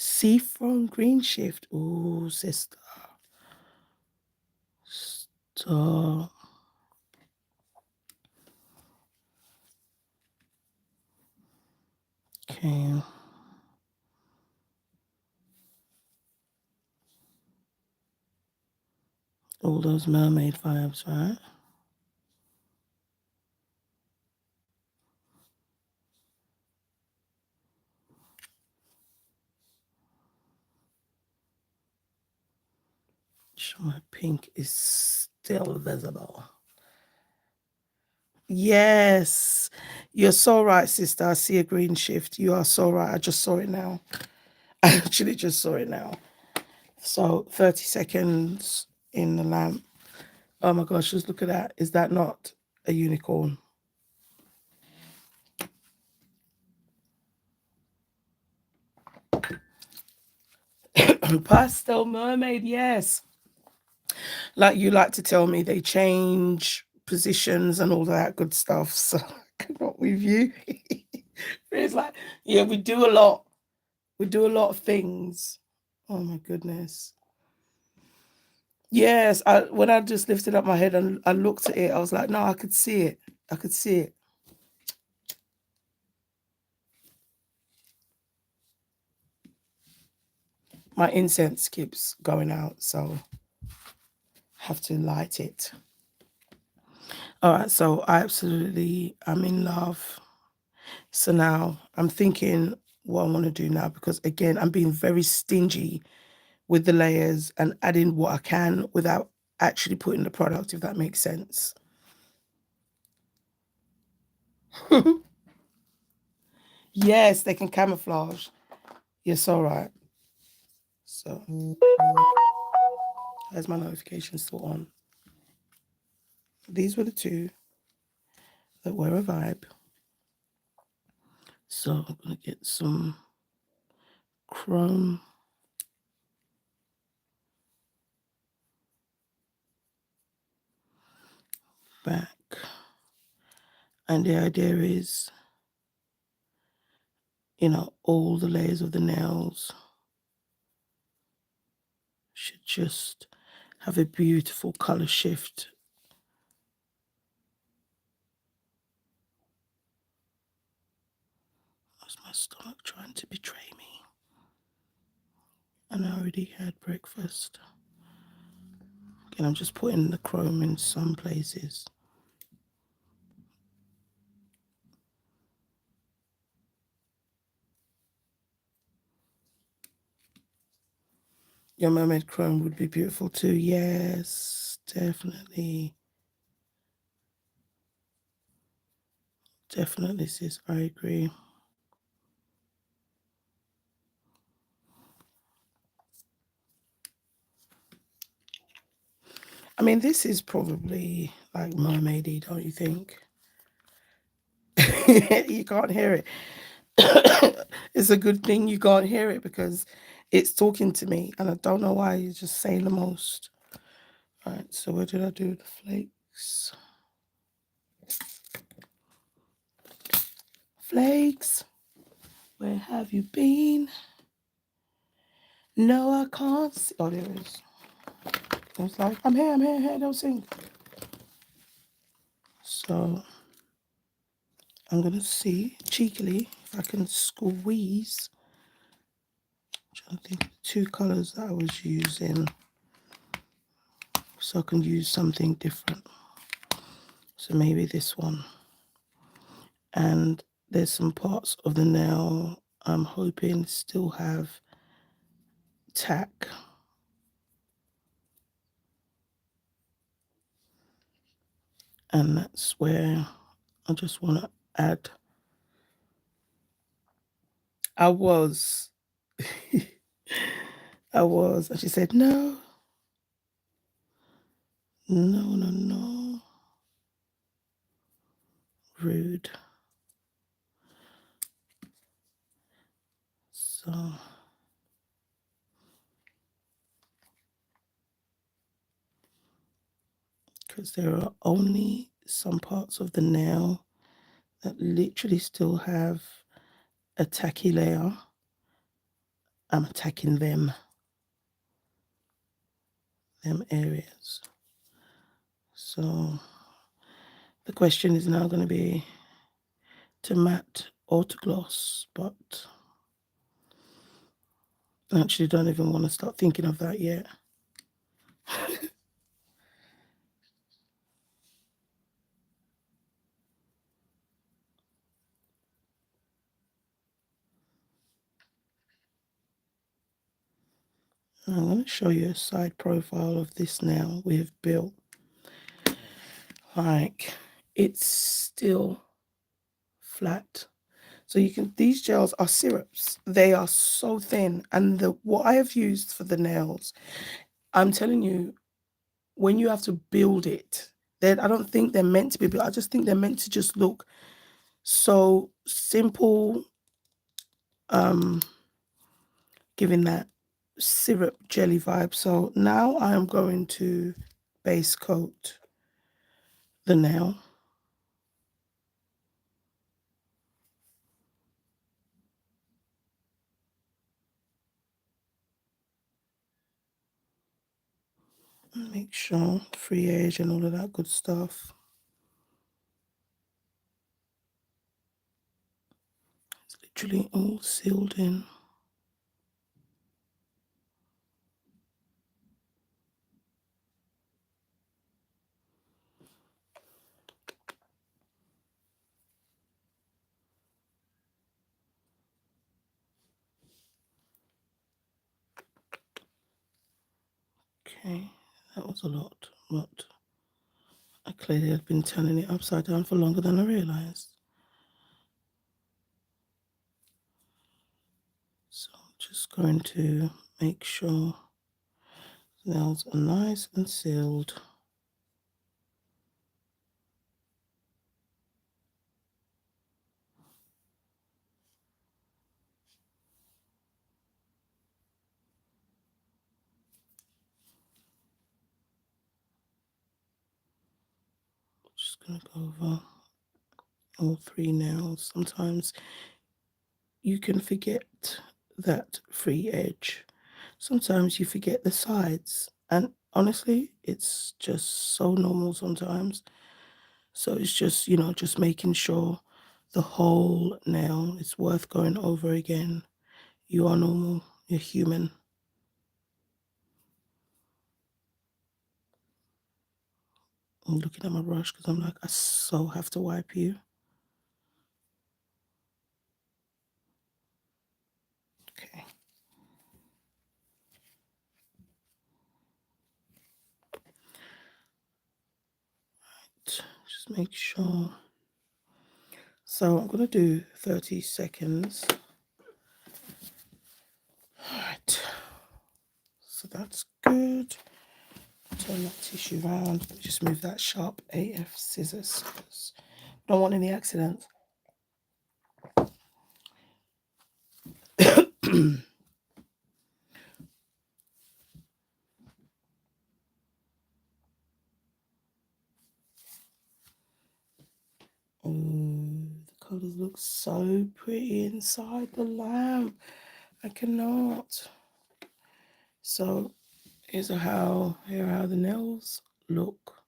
Seafoam green shift. Oh, sister. Stop. Okay. All those mermaid vibes, right? Sure, my pink is still visible. Yes. You're so right, sister. I see a green shift. You are so right. I just saw it now. I actually just saw it now. So 30 seconds in the lamp. Oh my gosh, just look at that. Is that not a unicorn? Pastel mermaid, yes. Like you like to tell me, they change positions and all that good stuff. So not with you. It's like, yeah, we do a lot. We do a lot of things. Oh my goodness. Yes, when I just lifted up my head and I looked at it, I was like, no, I could see it. I could see it. My incense keeps going out, so I have to light it. All right, so I'm in love. So now I'm thinking what I want to do now, because again, I'm being very stingy with the layers and adding what I can without actually putting the product, if that makes sense. Yes, they can camouflage. You're so right. So, there's my notification still on. These were the 2 that were a vibe. So I'm going to get some chrome. Back. And the idea is, all the layers of the nails should just have a beautiful color shift. That's my stomach trying to betray me. And I already had breakfast. And I'm just putting the chrome in some places. Your mermaid chrome would be beautiful too. Yes, definitely. Definitely, sis. I agree. I mean, this is probably like mermaidy, don't you think? You can't hear it. It's a good thing you can't hear it because it's talking to me and I don't know why you're just saying the most. All right, so where did I do the flakes? Flakes, where have you been? No, I can't see. Oh, there it is. It's like, I'm here, don't sing. So I'm going to see cheekily if I can squeeze. I'm trying to think of the 2 colors that I was using so I can use something different. So maybe this one. And there's some parts of the nail I'm hoping still have tack. And that's where I just want to add. I was. And she said, no. No. Rude. So, because there are only some parts of the nail that literally still have a tacky layer. I'm attacking them areas. So the question is now going to be to matte or to gloss, but I actually don't even want to start thinking of that yet. I'm going to show you a side profile of this nail we have built. Like, it's still flat. So you can, these gels are syrups. They are so thin. And what I have used for the nails, I'm telling you, when you have to build it, I don't think they're meant to be built. I just think they're meant to just look so simple, giving that syrup jelly vibe. So now I am going to base coat the nail. Make sure free edge and all of that good stuff. It's literally all sealed in. Okay, that was a lot, but I clearly have been turning it upside down for longer than I realized. So I'm just going to make sure the nails are nice and sealed. Just going to go over all 3 nails. Sometimes you can forget that free edge. Sometimes you forget the sides. And honestly, it's just so normal sometimes. So it's just, just making sure the whole nail is worth going over again. You are normal. You're human. I'm looking at my brush because I'm like, I so have to wipe you. Okay. Just make sure. So I'm going to do 30 seconds. All right. So that's good. Turn that tissue around. Just move that sharp AF scissors. Don't want any accidents. Oh, the colours look so pretty inside the lamp. I cannot. So here are how the nails look.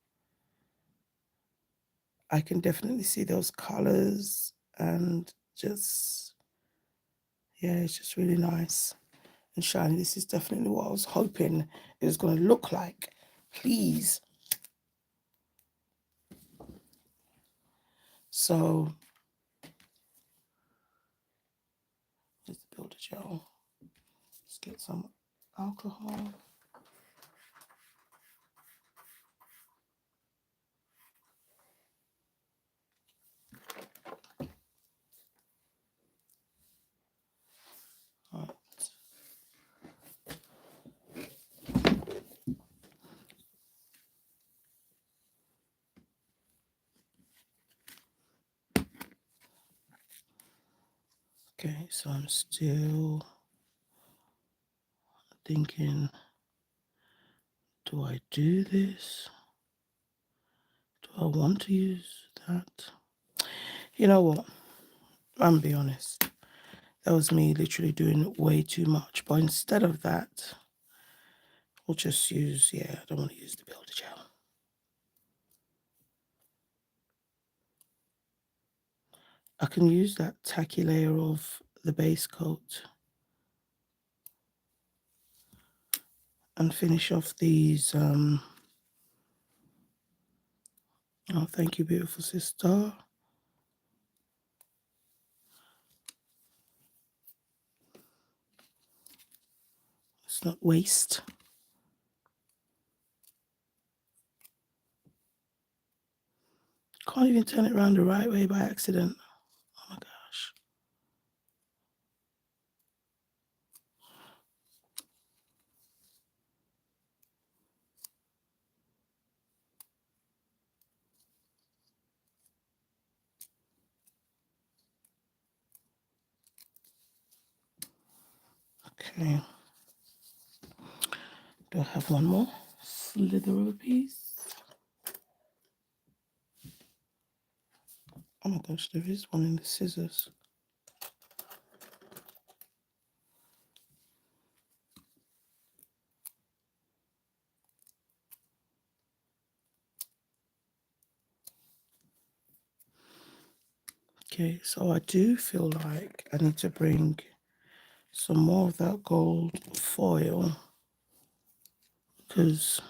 I can definitely see those colours, and just, yeah, it's just really nice and shiny. This is definitely what I was hoping it was going to look like. Please. So here's the builder gel. Let's get some alcohol. Right. Okay, so I'm still thinking, do I do this? Do I want to use that? You know what? I'm gonna be honest. That was me literally doing way too much. But instead of that, we'll just use, yeah, I don't want to use the builder gel. I can use that tacky layer of the base coat and finish off these. Oh, thank you, beautiful sister. Let's not waste. Can't even turn it around the right way by accident. Oh my gosh. Okay. Do I have one more slither of a piece? Oh my gosh, there is one in the scissors. Okay, so I do feel like I need to bring some more of that gold foil, because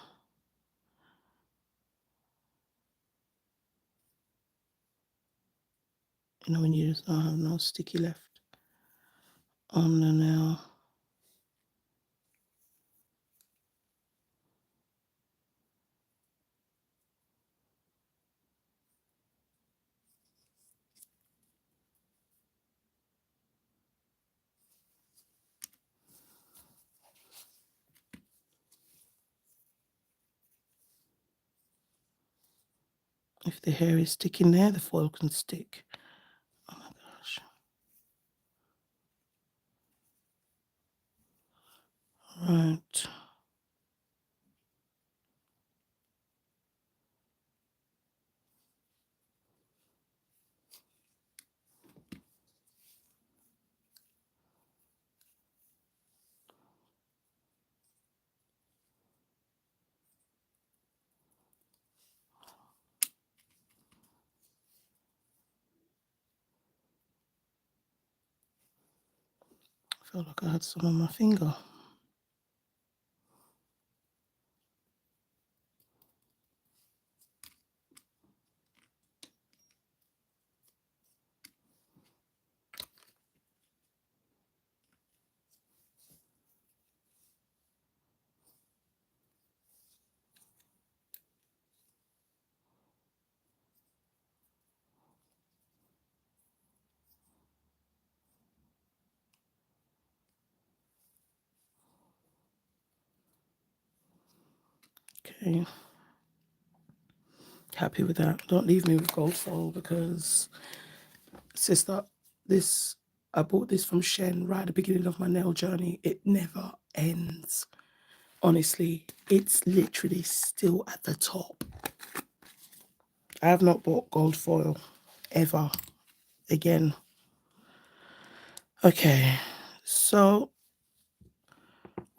you know when you just don't have no sticky left on the nail. If the hair is sticking there, the foil can stick. Oh my gosh. Right. I feel like I had some on my finger. Okay. Happy with that. Don't leave me with gold foil because, sister, this I bought this from Shen right at the beginning of my nail journey. It never ends. Honestly, it's literally still at the top. I have not bought gold foil ever again. Okay, so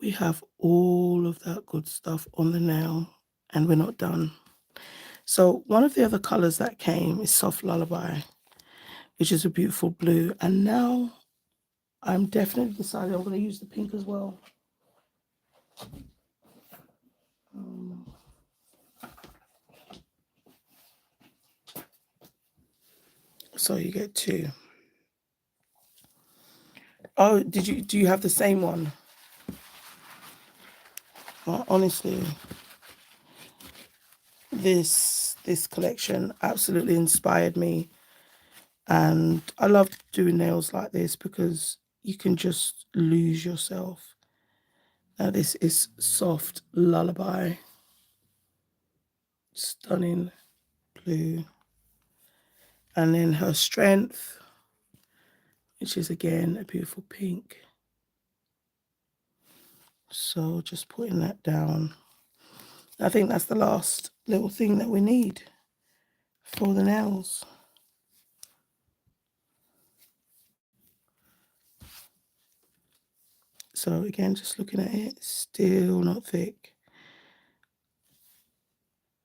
we have all of that good stuff on the nail and we're not done. So one of the other colors that came is Soft Lullaby, which is a beautiful blue. And now I'm definitely decided I'm going to use the pink as well. So you get two. Oh, do you have the same one? Well, honestly, this collection absolutely inspired me, and I love doing nails like this because you can just lose yourself. Now this is Soft Lullaby, stunning blue, and then her Strength, which is again a beautiful pink. So just putting that down. I think that's the last little thing that we need for the nails. So again, just looking at it, still not thick.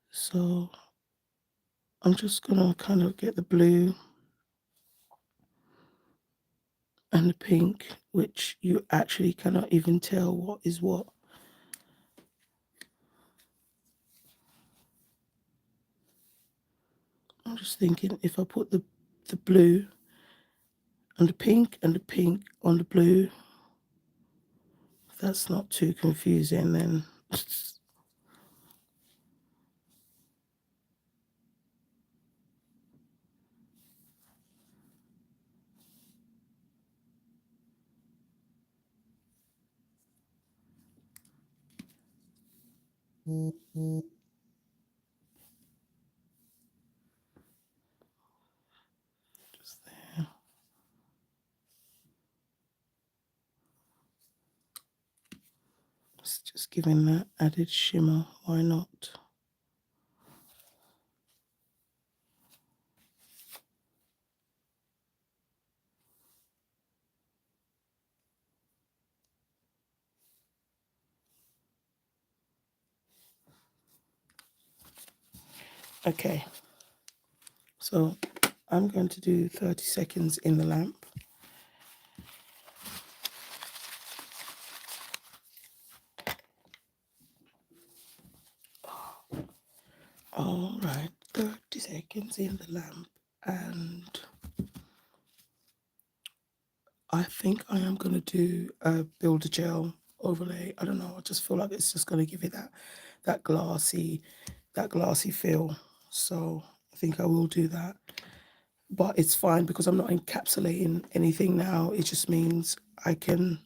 So I'm just gonna kind of get the blue and the pink, which you actually cannot even tell what is what. I'm just thinking if I put the blue and the pink on the blue, if that's not too confusing, then just there. It's just giving that added shimmer. Why not? Okay, so I'm going to do 30 seconds in the lamp. All right, 30 seconds in the lamp, and I think I am going to do a Builder Gel overlay. I don't know, I just feel like it's just going to give it that glassy feel. So I think I will do that. But it's fine because I'm not encapsulating anything now. It just means I can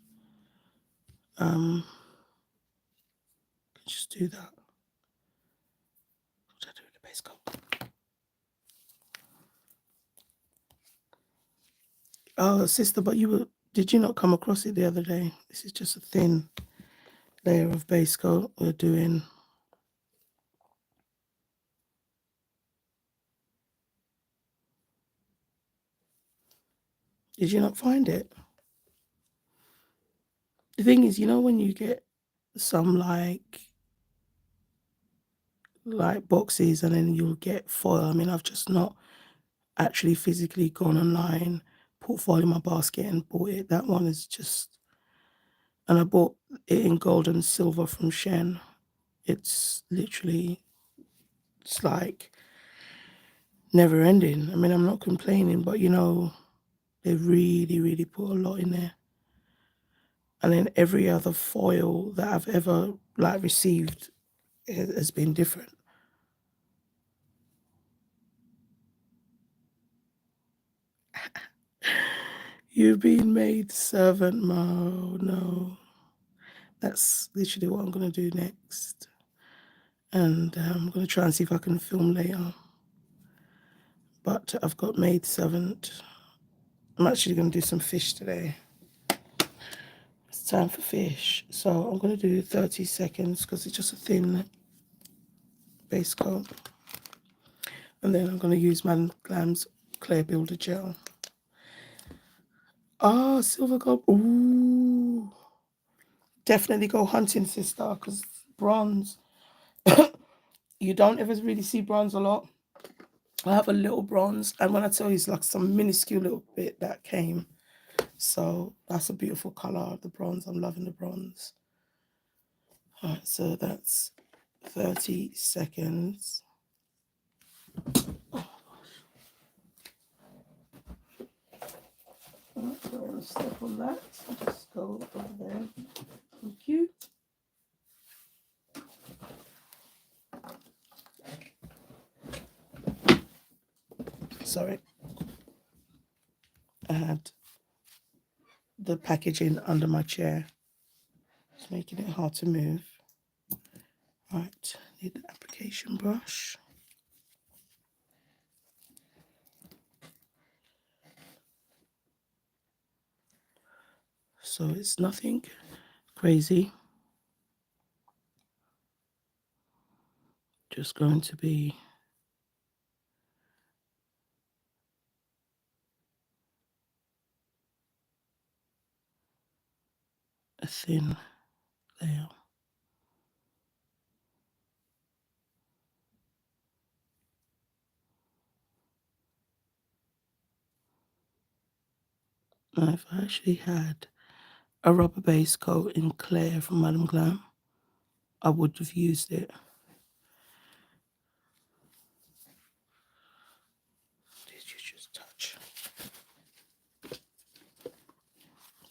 just do that. What did I do with the base coat? Oh, sister, but did you not come across it the other day? This is just a thin layer of base coat we're doing. Did you not find it? The thing is, when you get some like boxes and then you'll get foil. I mean, I've just not actually physically gone online, put foil in my basket and bought it. That one is just, and I bought it in gold and silver from Shen. It's literally, it's like never ending. I mean, I'm not complaining, but they really, really put a lot in there. And then every other foil that I've ever received has been different. You've been made servant mode. No, that's literally what I'm gonna do next. And I'm going to try and see if I can film later. But I've got maid servant. I'm actually going to do some fish today. It's time for fish. So I'm going to do 30 seconds because it's just a thin base coat. And then I'm going to use Madame Glam's Clear Builder Gel. Ah, silver gold. Ooh. Definitely go hunting, sister, because bronze, you don't ever really see bronze a lot. I have a little bronze, and when I tell you, it's like some minuscule little bit that came. So that's a beautiful color, the bronze. I'm loving the bronze. All right, so that's 30 seconds. Oh, gosh. I'm not going to step on that. I'll just go over there. Thank you. Sorry. I had the packaging under my chair. It's making it hard to move. Right, need the application brush. So it's nothing crazy. Just going to be a thin layer. Now, if I actually had a rubber base coat in Clear from Madame Glam, I would have used it. Did you just touch? What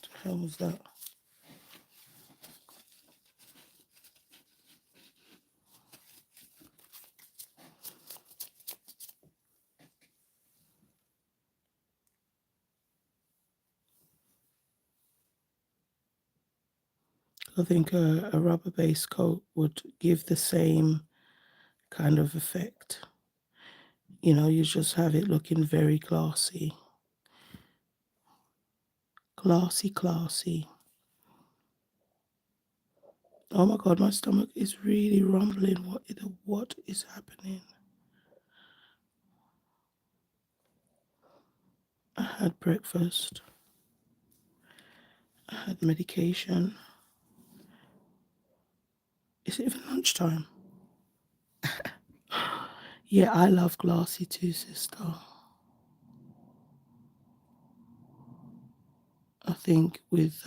the hell was that? I think a rubber base coat would give the same kind of effect. You know, you just have it looking very classy. Classy, classy. Oh my God, my stomach is really rumbling. What is happening? I had breakfast. I had medication. Is it even lunchtime? Yeah, I love glassy too, sister. I think with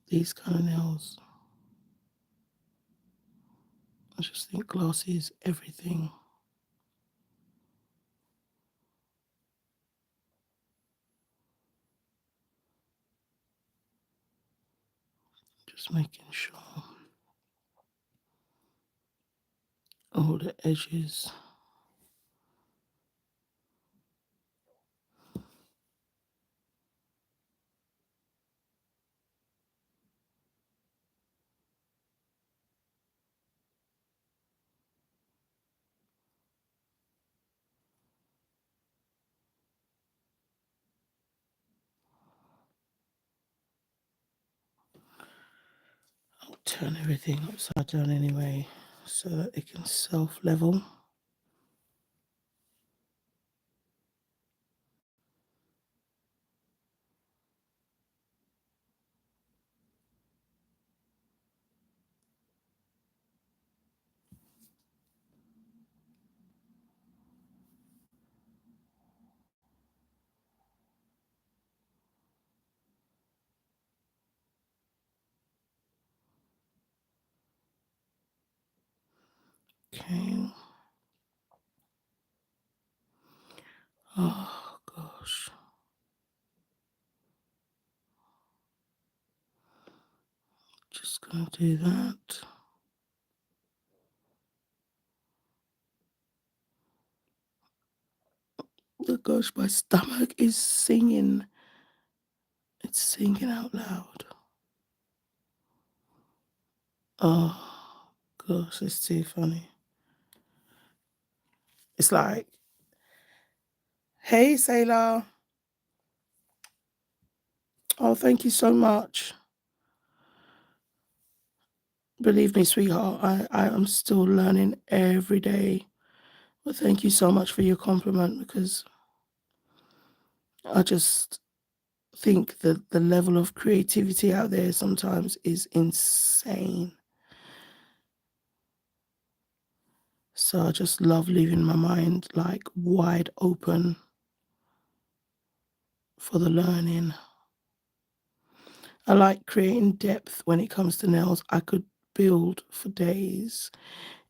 these kind of nails, I just think glassy is everything. Just making sure all the edges. I'll turn everything upside down anyway so that it can self-level. Okay. Oh gosh. Just gonna do that. Oh gosh, my stomach is singing. It's singing out loud. Oh. gosh, it's too funny. It's like, hey, Sailor. Oh, thank you so much. Believe me, sweetheart, I am still learning every day. But thank you so much for your compliment, because I just think that the level of creativity out there sometimes is insane. So I just love leaving my mind like wide open for the learning. I like creating depth when it comes to nails. I could build for days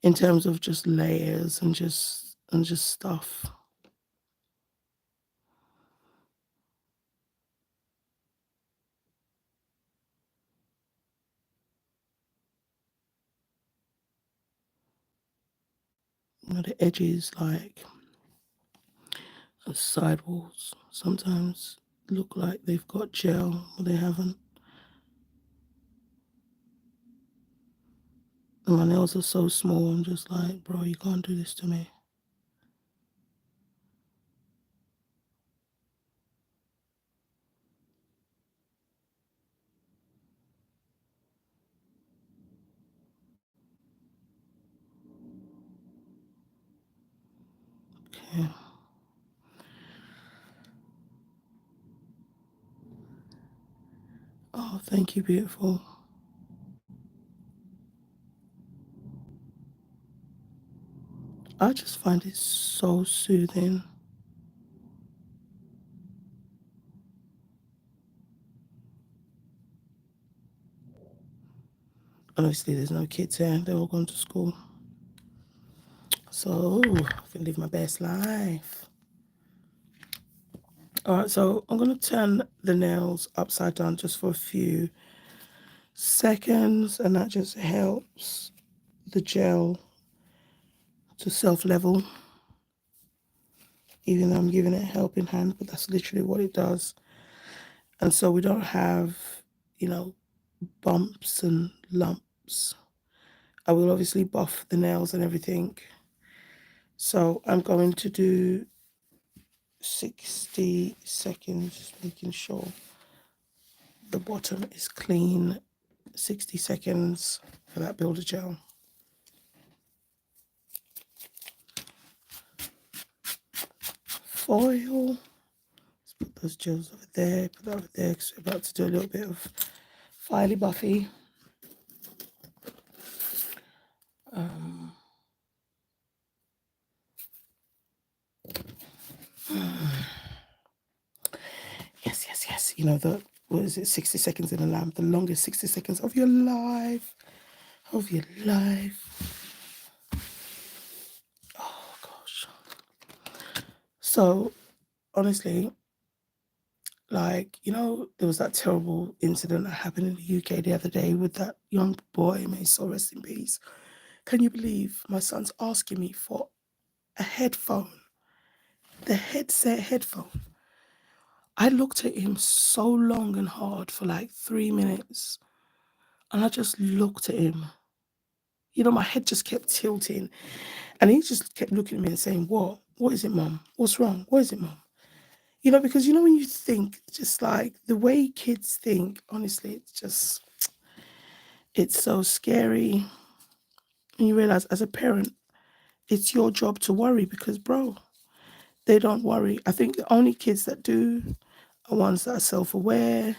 in terms of just layers and just stuff. You know, the edges, like the sidewalls, sometimes look like they've got gel, but they haven't. And my nails are so small, I'm just like, bro, you can't do this to me. Okay. Oh, thank you, beautiful. I just find it so soothing. Obviously, there's no kids here. They're all gone to school. So, I can live my best life. All right, so I'm going to turn the nails upside down just for a few seconds, and that just helps the gel to self-level, even though I'm giving it a helping hand, but that's literally what it does. And so we don't have, you know, bumps and lumps. I will obviously buff the nails and everything. So I'm going to do 60 seconds, just making sure the bottom is clean. 60 seconds for that builder gel. Foil. Let's put those gels over there, put that over there, because we're about to do a little bit of filey buffy. Yes, yes, yes. You know, what is it, 60 seconds in a lamp, the longest 60 seconds of your life. Of your life. Oh, gosh. So, honestly, like, you know, there was that terrible incident that happened in the UK the other day with that young boy, may his soul rest in peace. Can you believe my son's asking me for a headphone? The headset headphone. I looked at him so long and hard for like 3 minutes, and I just looked at him. You know, my head just kept tilting, and he just kept looking at me and saying, "What? What is it, mum? What's wrong? What is it, mum?" You know, because you know when you think, just like the way kids think, honestly, it's so scary. And you realize as a parent, it's your job to worry, because, bro, they don't worry. I think the only kids that do are ones that are self-aware.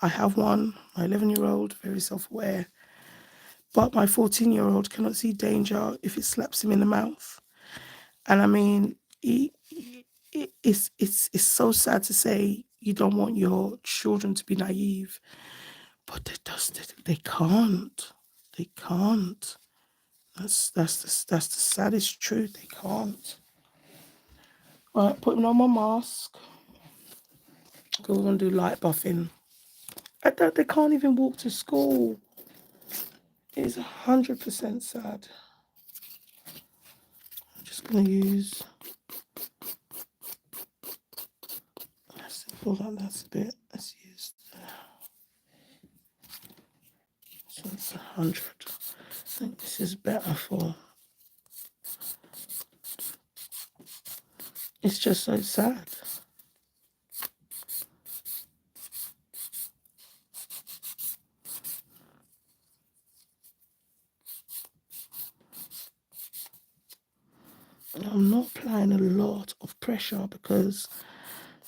I have one, my 11-year-old, very self-aware. But my 14-year-old cannot see danger if it slaps him in the mouth. And I mean, it's so sad to say you don't want your children to be naive, but they can't. They can't. That's the saddest truth. They can't. Right, putting on my mask. We're gonna do light buffing. They can't even walk to school. It is 100% sad. I'm just gonna use. Let's pull that's a bit. Let's use. So it's 100. I think this is better for. It's just so sad. I'm not applying a lot of pressure because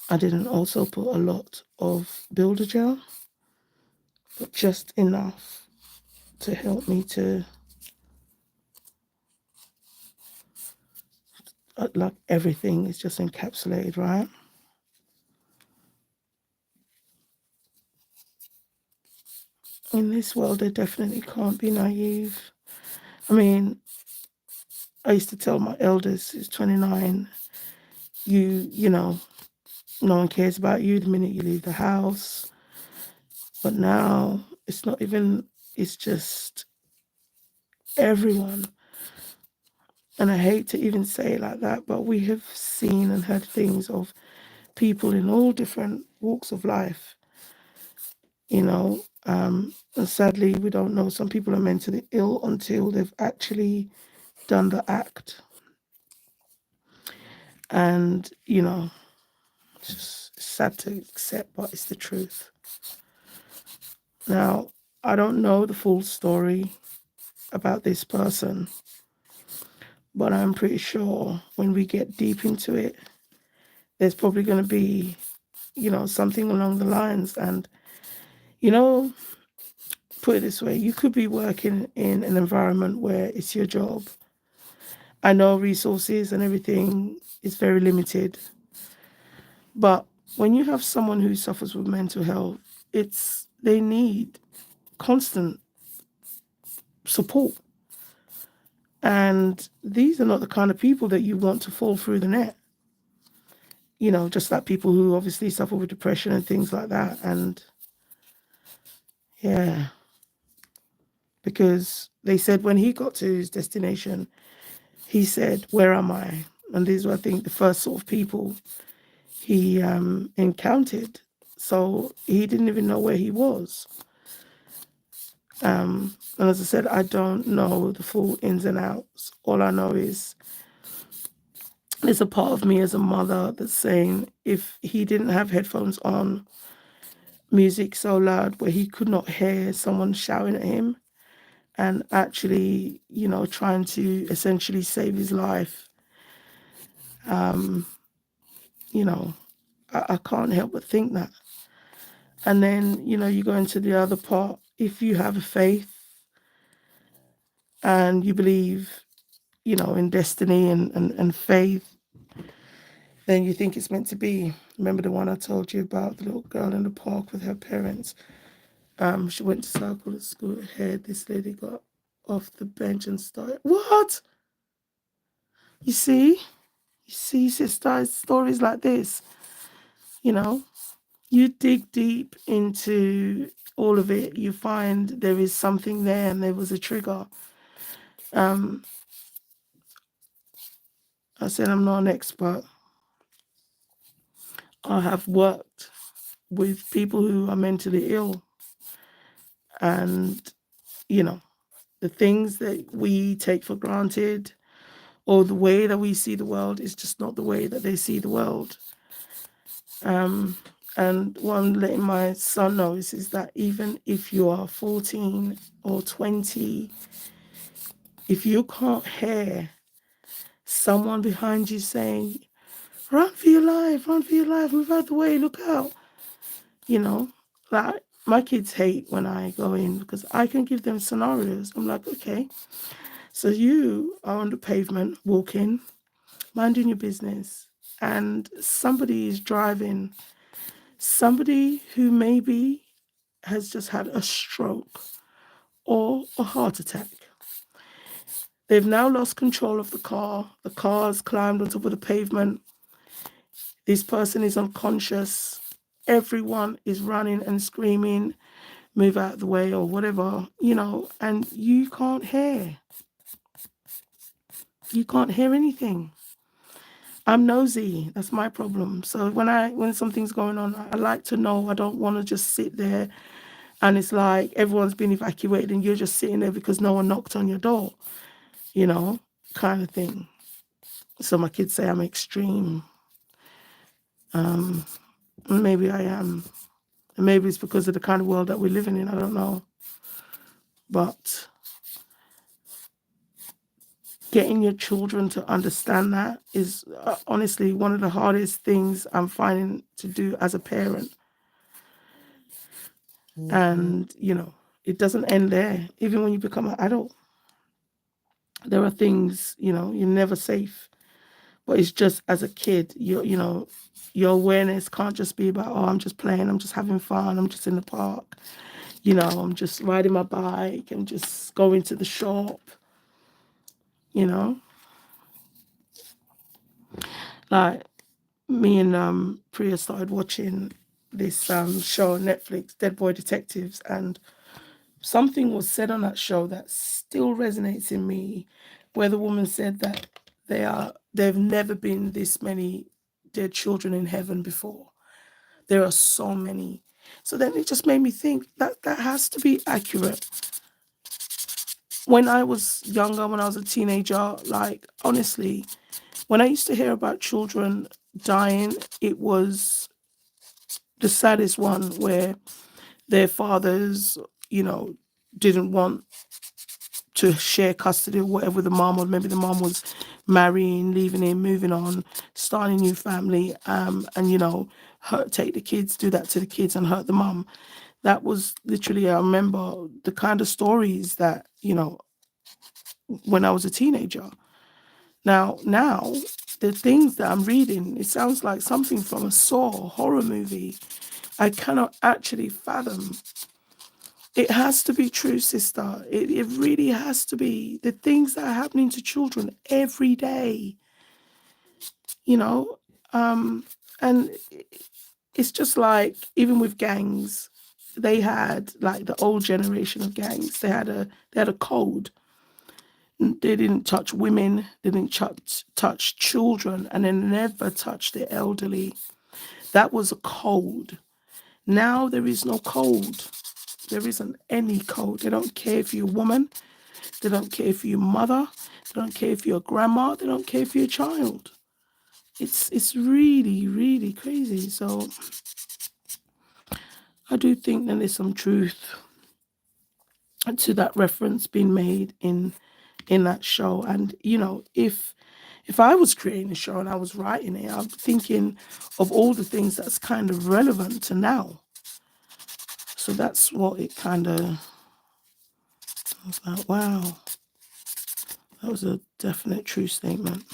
I didn't also put a lot of builder gel, but just enough to help me to, like, everything is just encapsulated, right? In this world, they definitely can't be naive. I mean, I used to tell my eldest, who's 29, you know, no one cares about you the minute you leave the house. But now it's not even, it's just everyone. And I hate to even say it like that, but we have seen and heard things of people in all different walks of life, you know. And sadly, we don't know. Some people are mentally ill until they've actually done the act. And, you know, it's just sad to accept, but it's the truth. Now, I don't know the full story about this person, but I'm pretty sure when we get deep into it, there's probably going to be, you know, something along the lines. And, you know, put it this way, you could be working in an environment where it's your job. I know resources and everything is very limited, but when you have someone who suffers with mental health, they need constant support. And these are not the kind of people that you want to fall through the net. You know, just like people who obviously suffer with depression and things like that. And yeah, because they said when he got to his destination, he said, "Where am I?" And these were, I think, the first sort of people he encountered. So he didn't even know where he was. And as I said, I don't know the full ins and outs. All I know is there's a part of me as a mother that's saying if he didn't have headphones on, music so loud where he could not hear someone shouting at him and actually, you know, trying to essentially save his life, you know, I can't help but think that. And then, you know, you go into the other part. If you have a faith and you believe, you know, in destiny and faith, then you think it's meant to be. Remember the one I told you about, the little girl in the park with her parents? She went to circle at school ahead. This lady got off the bench and started. What? You see, sister, stories like this, you know, you dig deep into all of it, you find there is something there and there was a trigger. I said I'm not an expert. I have worked with people who are mentally ill, and, you know, the things that we take for granted or the way that we see the world is just not the way that they see the world. And what I'm letting my son know is that even if you are 14 or 20, if you can't hear someone behind you saying, "Run for your life, move out the way, look out," you know, like my kids hate when I go in because I can give them scenarios. I'm like, okay, so you are on the pavement walking, minding your business, and somebody is driving, somebody who maybe has just had a stroke or a heart attack. They've now lost control of the car. The car's climbed on top of the pavement. This person is unconscious. Everyone is running and screaming, "Move out of the way," or whatever, you know, and you can't hear. You can't hear anything. I'm nosy. That's my problem. So when something's going on, I like to know. I don't want to just sit there and it's like everyone's been evacuated and you're just sitting there because no one knocked on your door. you know, kind of thing. So my kids say I'm extreme. Maybe I am. And maybe it's because of the kind of world that we're living in. I don't know. But getting your children to understand that is honestly one of the hardest things I'm finding to do as a parent. And, you know, it doesn't end there. Even when you become an adult, there are things, you know, you're never safe. But it's just as a kid, you know, your awareness can't just be about, oh, I'm just playing, I'm just having fun, I'm just in the park, you know, I'm just riding my bike, I'm just going to the shop, you know. Like me and Priya started watching this show on Netflix, Dead Boy Detectives, and something was said on that show that still resonates in me, where the woman said that they've never been this many dead children in heaven before. There are so many. So then it just made me think that that has to be accurate. When I was younger, when I was a teenager, like honestly, when I used to hear about children dying, it was the saddest one where their fathers, you know, didn't want to share custody or whatever with the mom, or maybe the mom was marrying, leaving him, moving on, starting a new family, and you know, take the kids, do that to the kids, and hurt the mom. That was literally, I remember the kind of stories that, you know, when I was a teenager. Now, the things that I'm reading, it sounds like something from a Saw horror movie. I cannot actually fathom. It has to be true, sister. It really has to be. The things that are happening to children every day, you know, and it's just like even with gangs, they had like the old generation of gangs. They had a code. They didn't touch women. They didn't touch children, and they never touched the elderly. That was a code. Now there is no code. There isn't any code. They don't care if you're a woman. They don't care if you're your mother. They don't care if you're a grandma. They don't care if you're a child. It's really, really crazy. So I do think that there's some truth to that reference being made in that show. And you know, if I was creating a show and I was writing it, I'm thinking of all the things that's kind of relevant to now. So that's what it kind of, I was like, wow, that was a definite true statement.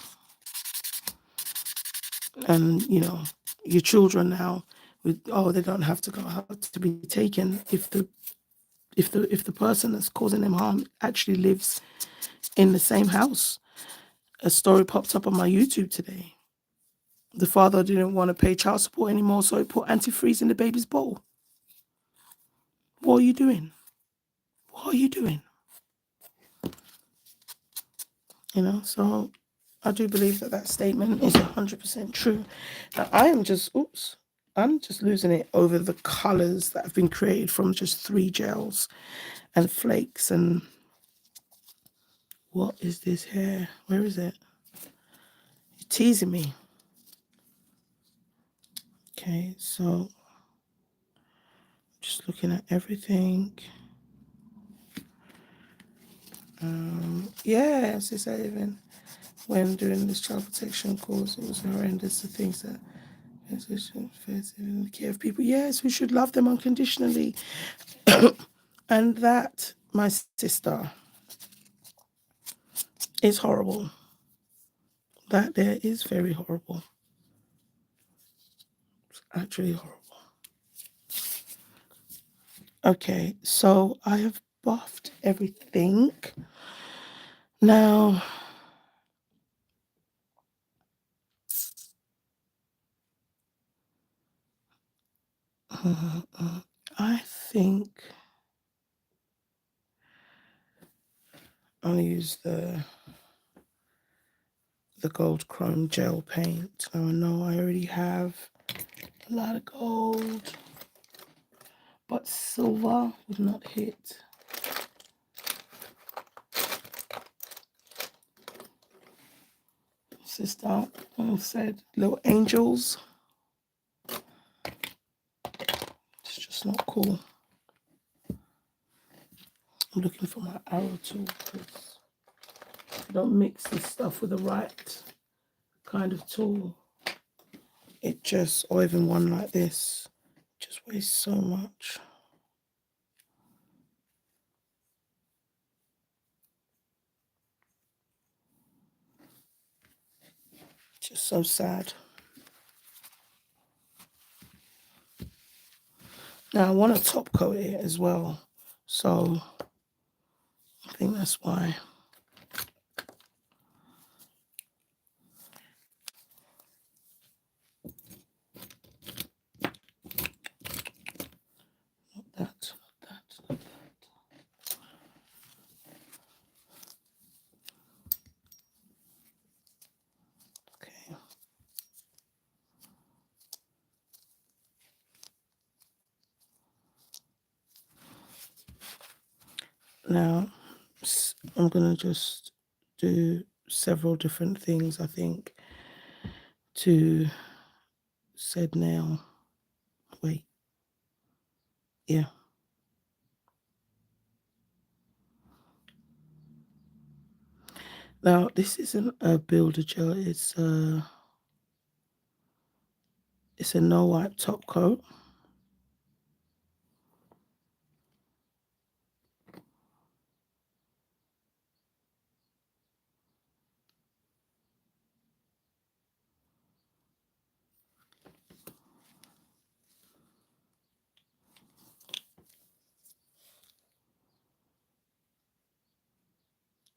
And you know, your children now, with oh, they don't have to go out to be taken if the person that's causing them harm actually lives in the same house. A story popped up on my YouTube today. The father didn't want to pay child support anymore, so he put antifreeze in the baby's bowl. What are you doing? What are you doing? You know, so I do believe that that statement is 100% true. Now, I'm just losing it over the colors that have been created from just 3 gels and flakes. And what is this here? Where is it? You're teasing me. Okay, so just looking at everything. Yes, it's even when doing this child protection course, it was horrendous. The things that in the care of people. Yes, we should love them unconditionally. And that, my sister, is horrible. That there is very horrible. It's actually horrible. Okay, so I have buffed everything. Now, I think I'll use the gold chrome gel paint. Now I know I already have a lot of gold, but silver would not hit. Sister said little angels. It's just not cool. I'm looking for my arrow tool because if I don't mix this stuff with the right kind of tool, it just, or even one like this, just wastes so much. Just so sad. Now I want to top coat it as well, so I think that's why. Not that, not that, not that. Okay. Now I'm gonna just do several different things, I think, to said nail. Wait. Yeah. Now this isn't a builder gel, it's a no wipe top coat.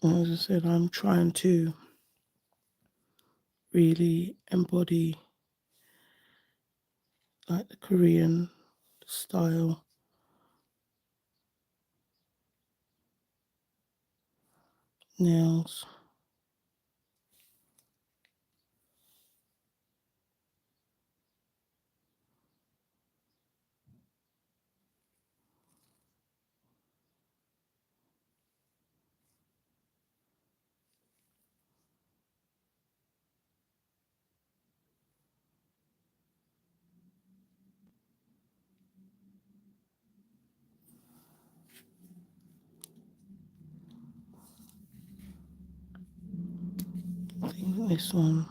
As I said, I'm trying to really embody like the Korean style. Nails. I think this one.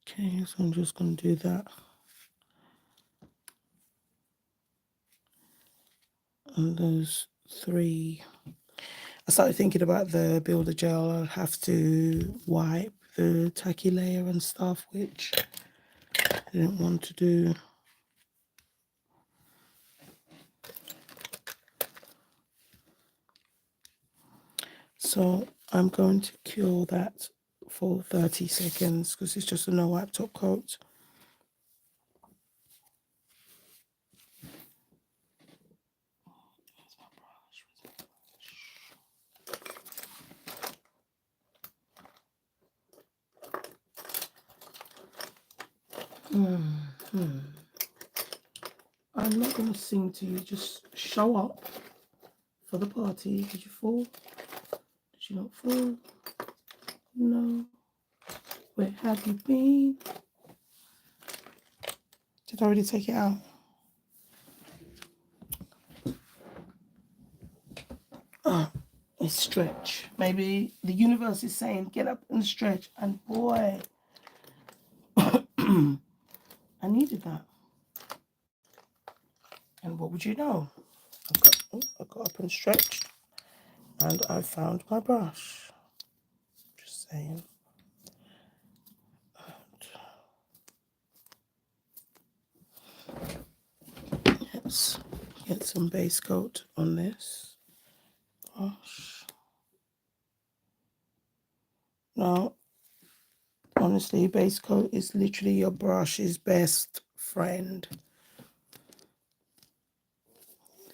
Okay, so I'm just going to do that. And those three. I started thinking about the builder gel. I'll have to wipe the tacky layer and stuff, which I didn't want to do. So I'm going to cure that for 30 seconds because it's just a no wipe top coat. I'm not going to sing to you, just show up for the party. Did you fall? Did you not fall? No. Where have you been? Did I already take it out? Oh, it's stretch. Maybe the universe is saying get up and stretch, and boy, I needed that. And what would you know? I got up and stretched, and I found my brush. Just saying. Let's get some base coat on this brush. Now, honestly, base coat is literally your brush's best friend.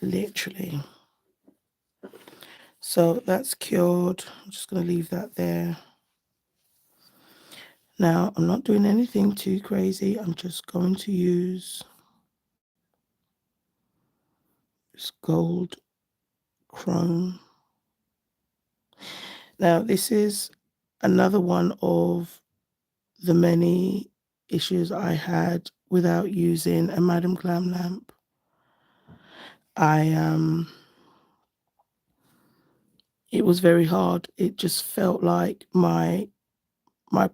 Literally. So that's cured. I'm just going to leave that there. Now, I'm not doing anything too crazy. I'm just going to use this gold chrome. Now, this is another one of the many issues I had without using a Madam Glam lamp. It was very hard. It just felt like my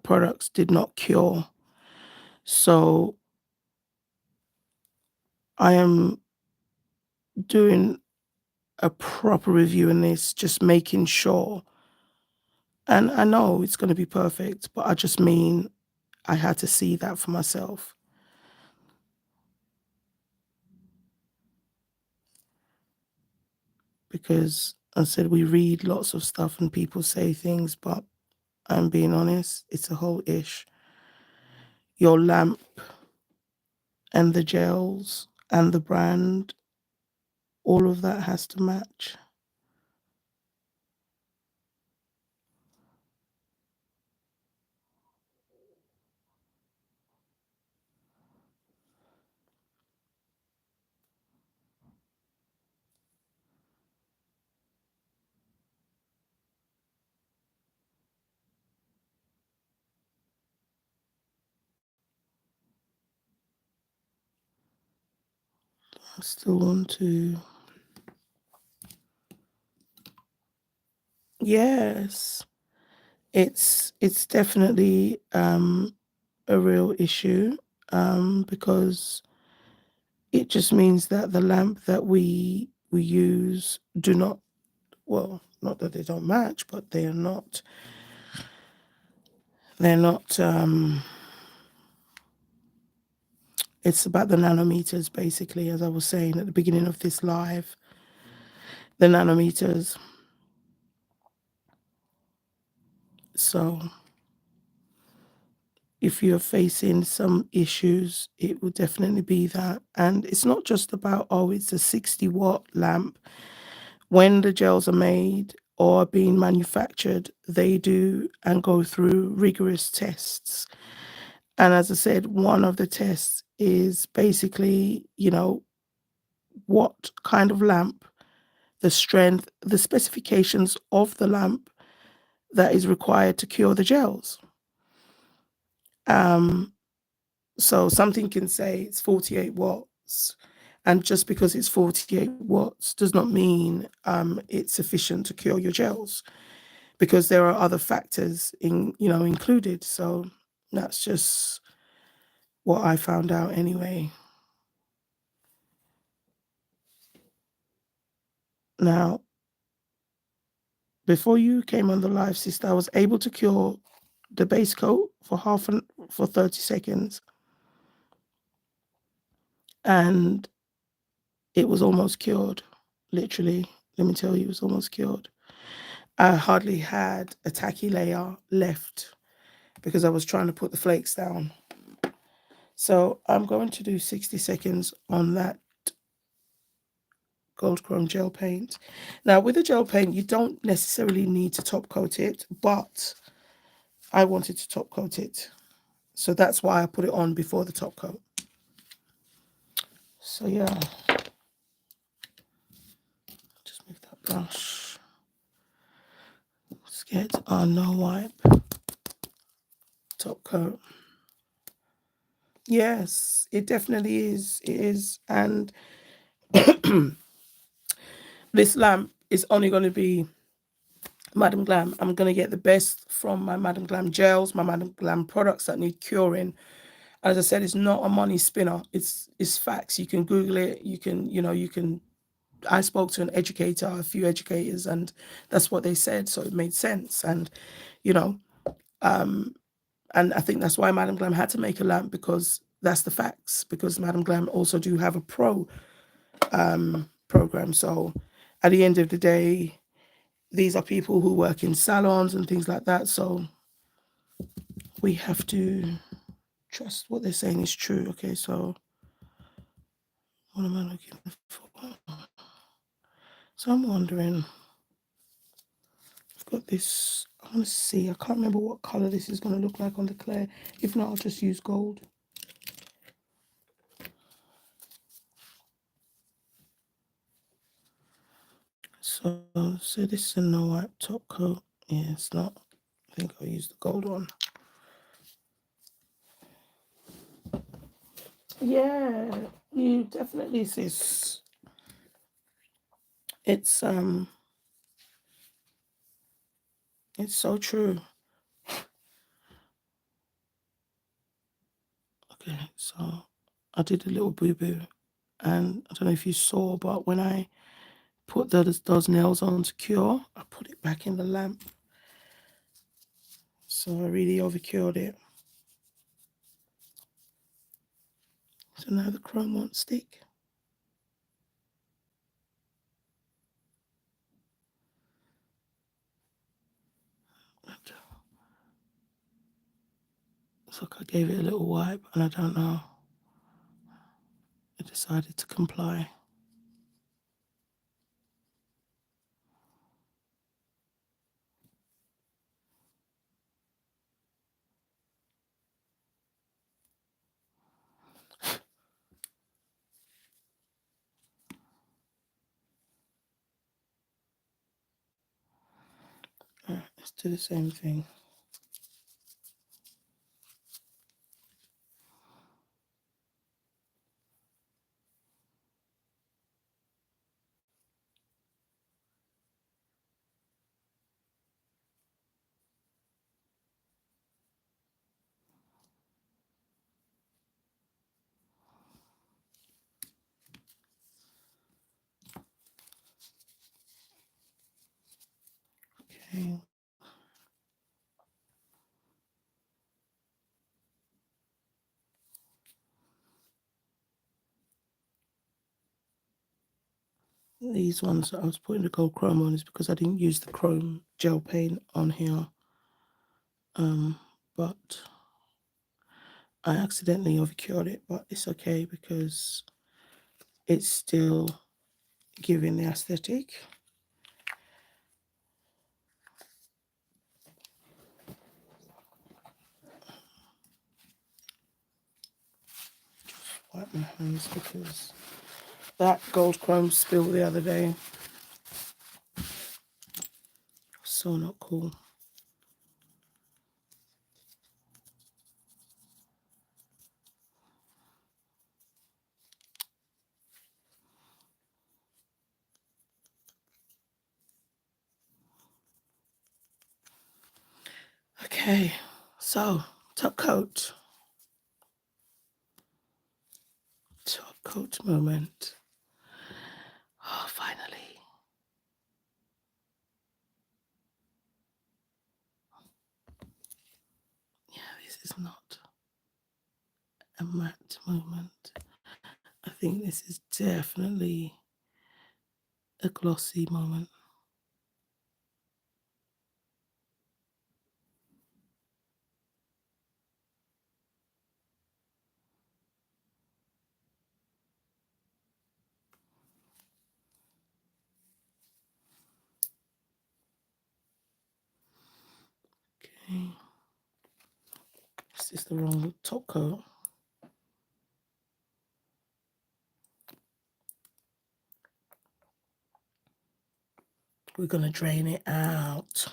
products did not cure. So I am doing a proper review in this, just making sure. And I know it's going to be perfect, but I just mean I had to see that for myself. Because I said we read lots of stuff and people say things, but I'm being honest, it's a whole ish. Your lamp and the gels and the brand, all of that has to match. I still want to. Yes, it's definitely a real issue, because it just means that the lamp that we use do not, well, not that they don't match, but they're not it's about the nanometers, basically, as I was saying at the beginning of this live. The nanometers. So if you're facing some issues, it will definitely be that. And it's not just about, oh, it's a 60-watt lamp. When the gels are made or being manufactured, they do and go through rigorous tests. And as I said, one of the tests is basically, what kind of lamp, the strength, the specifications of the lamp that is required to cure the gels. Um, so something can say it's 48 watts, and just because it's 48 watts does not mean it's sufficient to cure your gels, because there are other factors included. So that's just what I found out anyway. Now, before you came on the live, sister, I was able to cure the base coat for 30 seconds, and it was almost cured. Literally, let me tell you, it was almost cured. I hardly had a tacky layer left because I was trying to put the flakes down. So I'm going to do 60 seconds on that gold chrome gel paint. Now, with the gel paint, you don't necessarily need to top coat it, but I wanted to top coat it. So that's why I put it on before the top coat. So yeah, just move that brush. Let's get our no wipe top coat. Yes, it definitely is. It is. And this lamp is only going to be Madam Glam. I'm going to get the best from my Madam Glam gels, my Madam Glam products that need curing. As I said, it's not a money spinner. It's facts. You can Google it. You can. I spoke to an educator, a few educators, and that's what they said. So it made sense. And you know, and I think that's why Madam Glam had to make a lamp, because that's the facts. Because Madam Glam also do have a pro program. So at the end of the day, these are people who work in salons and things like that. So we have to trust what they're saying is true. Okay, so what am I looking for? So I'm wondering, I've got this I want to see. I can't remember what color this is going to look like on the clay. If not, I'll just use gold. So this is a no wipe top coat. Yeah, it's not. I think I'll use the gold one. Yeah, you definitely see. It's so true. Okay, so I did a little boo-boo, and I don't know if you saw, but when I put those nails on to cure, I put it back in the lamp. So I really over-cured it. So now the chrome won't stick. It's like I gave it a little wipe, and I don't know. I decided to comply. Alright, let's do the same thing. Okay. These ones that I was putting the gold chrome on is because I didn't use the chrome gel paint on here. But I accidentally overcured it, but it's okay because it's still giving the aesthetic. Wipe my hands because that gold chrome spill the other day. So not cool. Okay, so top coat. Top coat moment. Oh, finally. Yeah, this is not a matte moment. I think this is definitely a glossy moment. Okay. This is the wrong top coat. We're going to drain it out.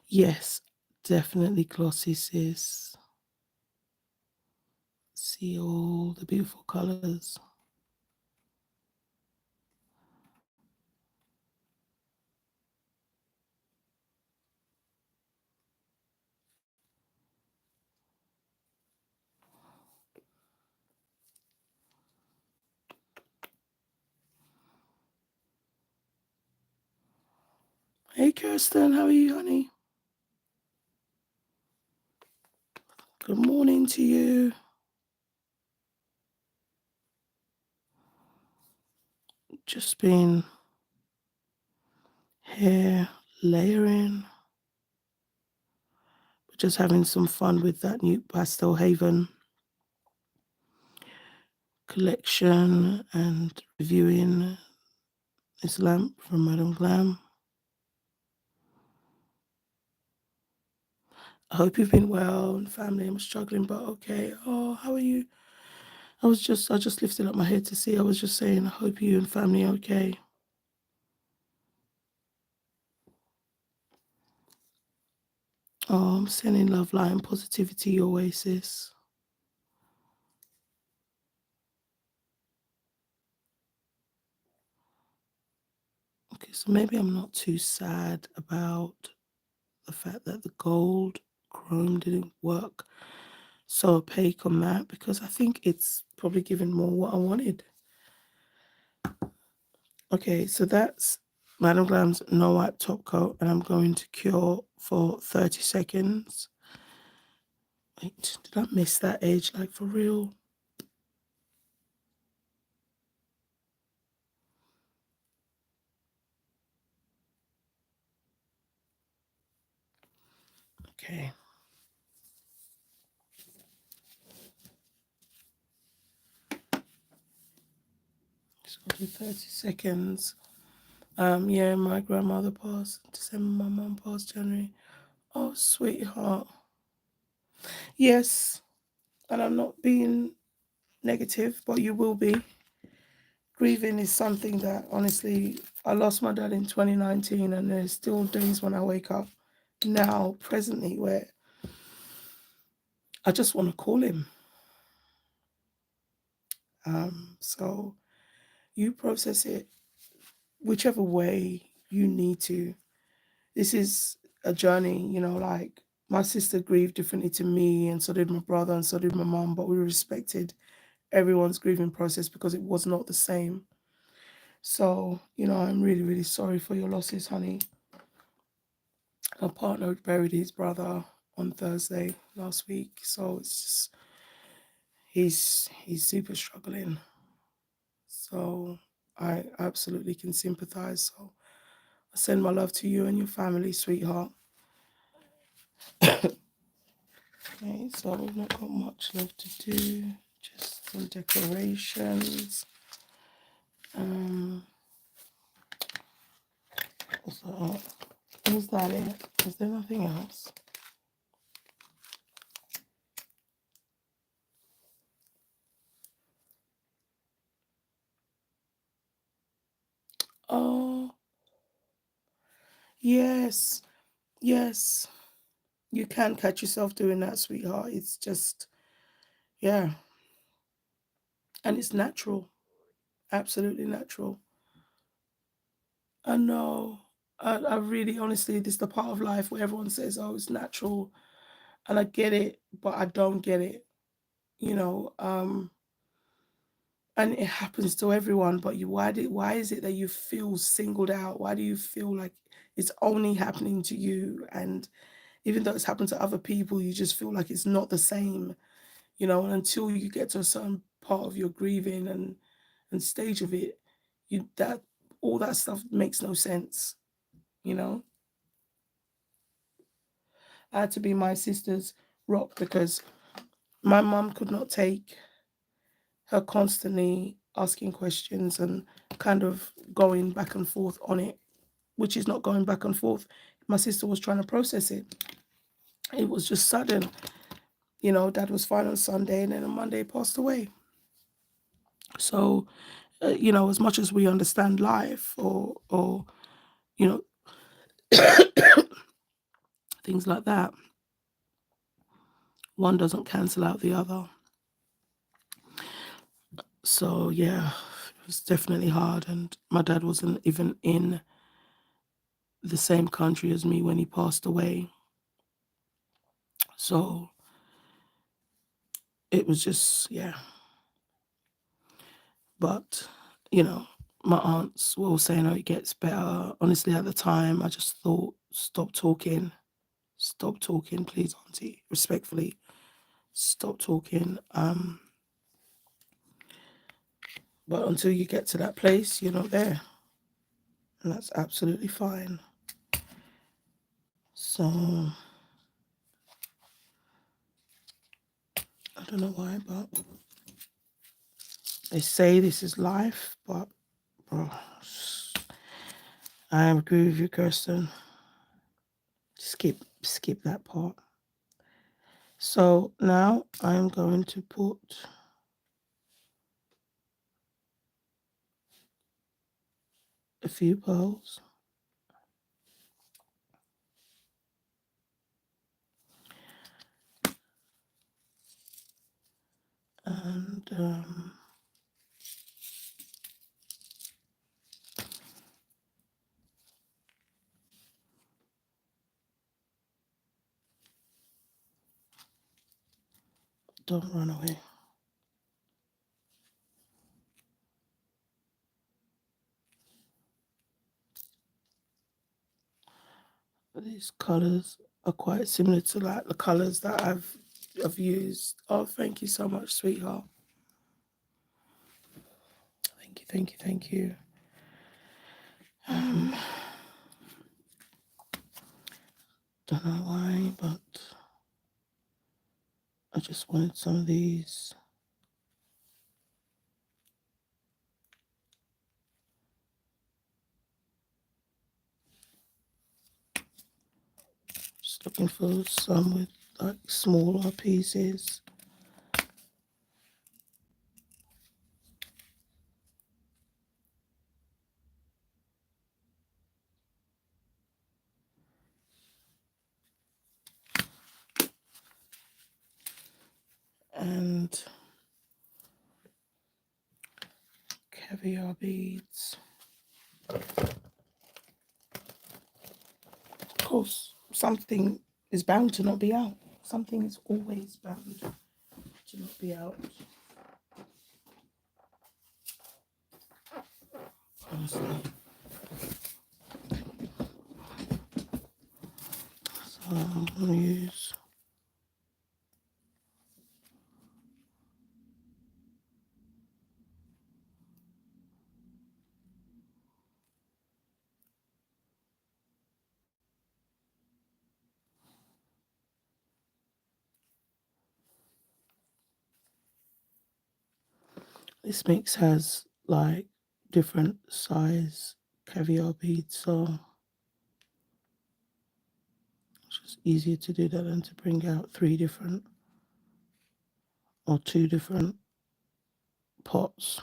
Yes, definitely glossy, sis. See all the beautiful colors. Hey, Kirsten, how are you, honey? Good morning to you. Just been hair layering. Just having some fun with that new Pastel Haven collection and reviewing this lamp from Madame Glam. I hope you've been well and family. I'm struggling, but okay. Oh, how are you? I just lifted up my head to see. I was just saying, I hope you and family are okay. Oh, I'm sending love, light, and positivity your way, sis. Okay, so maybe I'm not too sad about the fact that the gold chrome didn't work so opaque on that, because I think it's probably given more what I wanted. Okay, so that's Madam Glam's no wipe top coat, and I'm going to cure for 30 seconds. Wait, did I miss that edge, like for real? Okay. So I'll do 30 seconds. Yeah, my grandmother passed December, my mum passed January. Oh, sweetheart. Yes, and I'm not being negative, but you will be. Grieving is something that, honestly, I lost my dad in 2019, and there's still days when I wake up now, presently, where I just want to call him. So you process it whichever way you need to. This is a journey, like my sister grieved differently to me, and so did my brother, and so did my mom, but we respected everyone's grieving process because it was not the same. So, I'm really, really sorry for your losses, honey. My partner buried his brother on Thursday last week, so it's just he's super struggling. So I absolutely can sympathize. So I send my love to you and your family, sweetheart. Okay, so we've not got much left to do, just some decorations. What's that? Is that it? Is there nothing else? Oh, yes, yes. You can catch yourself doing that, sweetheart. It's just, yeah. And it's natural. Absolutely natural. I know. I really, honestly, this is the part of life where everyone says, oh, it's natural. And I get it, but I don't get it, you know. And it happens to everyone, but why is it that you feel singled out? Why do you feel like it's only happening to you? And even though it's happened to other people, you just feel like it's not the same, and until you get to a certain part of your grieving and stage of it, you that all that stuff makes no sense, you know. I had to be my sister's rock because my mum could not take her constantly asking questions and kind of going back and forth on it, which is not going back and forth. My sister was trying to process it. It was just sudden. Dad was fine on Sunday, and then on Monday he passed away. So, as much as we understand life, or you know, things like that, one doesn't cancel out the other. So yeah, it was definitely hard. And my dad wasn't even in the same country as me when he passed away. So it was just, yeah. But, my aunts were all saying, oh, it gets better. Honestly, at the time, I just thought, stop talking. Stop talking, please, auntie. Respectfully, stop talking. But until you get to that place, you're not there. And that's absolutely fine. So I don't know why, but they say this is life, but bro, I agree with you, Kirsten. Skip that part. So now I'm going to put a few pearls. And don't run away. These colors are quite similar to like the colors that I've used. Oh, thank you so much, sweetheart. Thank you, thank you, thank you. Don't know why, but I just wanted some of these. Just looking for some with like smaller pieces. And caviar beads. Of course, something is bound to not be out. Something is always bound to not be out. Honestly. So I'm going to use this mix has like different size caviar beads, so it's just easier to do that than to bring out 3 different or 2 different pots.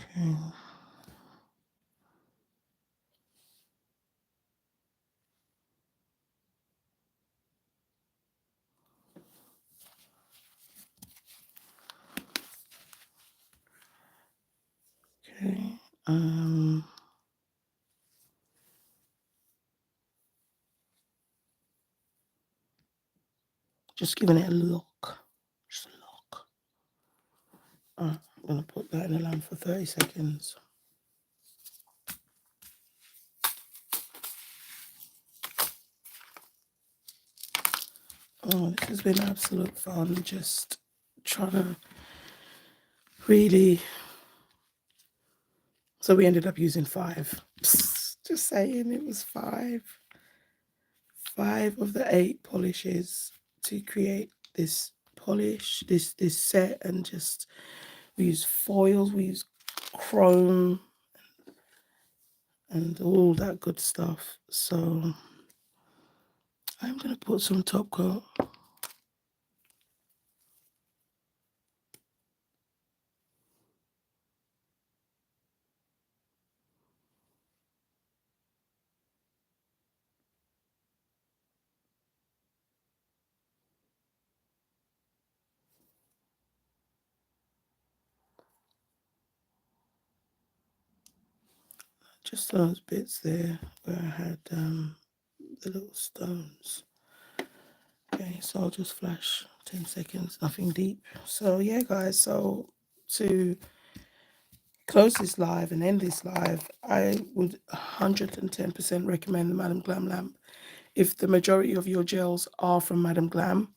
Okay. Okay. Just giving it a look. Just a look. I'm gonna put that in the lamp for 30 seconds. Oh, this has been absolute fun. Just trying to really. So we ended up using 5. Just saying, it was 5. 5 of the 8 polishes to create this polish, this set, and just we use foils, we use chrome, and all that good stuff. So I'm gonna put some top coat. Just those bits there where I had the little stones. Okay, so I'll just flash 10 seconds, nothing deep. So yeah, guys, so to close this live and end this live, I would 110% recommend the Madam Glam lamp. If the majority of your gels are from Madam Glam,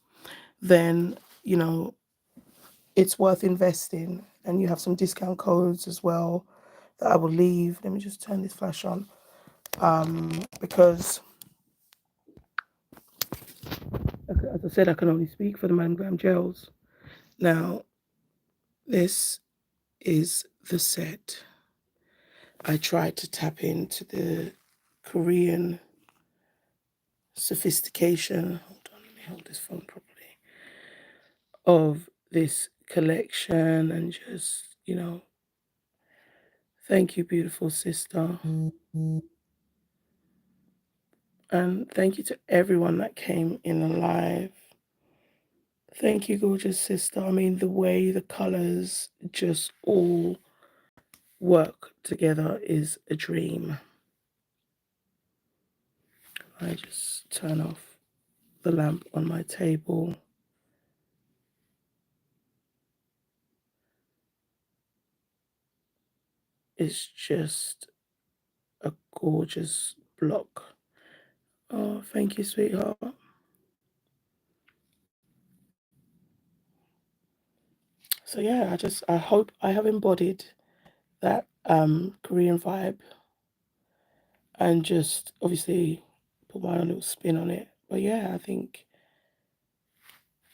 then, you know, it's worth investing. And you have some discount codes as well that I will leave. Let me just turn this flash on. because, as I said, I can only speak for the mammogram gels. Now, this is the set. I tried to tap into the Korean sophistication. Hold on, let me hold this phone properly. Of this collection, and just, thank you, beautiful sister. And thank you to everyone that came in alive. Thank you, gorgeous sister. I mean, the way the colors just all work together is a dream. I just turn off the lamp on my table. It's just a gorgeous block. Oh, thank you, sweetheart. So yeah, I hope I have embodied that Korean vibe, and just obviously put my own little spin on it. But yeah, I think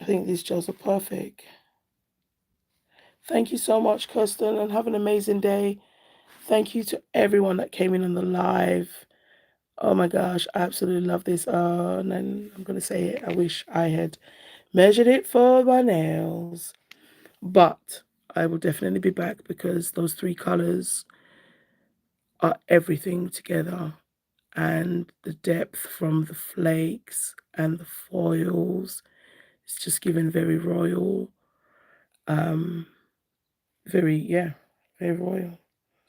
these gels are perfect. Thank you so much, Kirsten, and have an amazing day. Thank you to everyone that came in on the live. Oh my gosh, I absolutely love this. And then I'm going to say it. I wish I had measured it for my nails. But I will definitely be back, because those 3 colors are everything together. And the depth from the flakes and the foils, it's just given very royal. Very royal.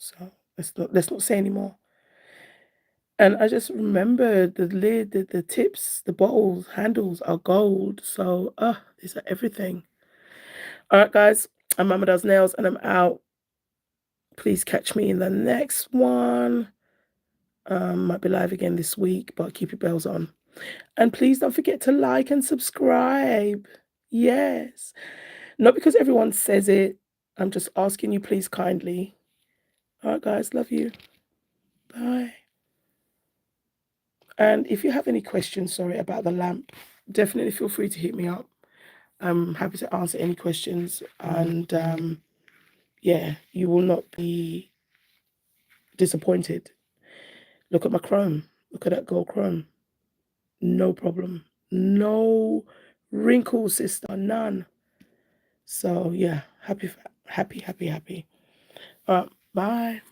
So let's not say anymore. And I just remembered the lid, the tips, the bottles, handles are gold. So these are everything. All right, guys, I'm Mama Does Nails, and I'm out. Please catch me in the next one. Might be live again this week, but keep your bells on. And please don't forget to like and subscribe. Yes. Not because everyone says it. I'm just asking you, please, kindly. All right, guys, love you. Bye. And if you have any questions, about the lamp, definitely feel free to hit me up. I'm happy to answer any questions. And you will not be disappointed. Look at my chrome. Look at that gold chrome. No problem. No wrinkles, sister. None. So yeah, happy. All right, bye.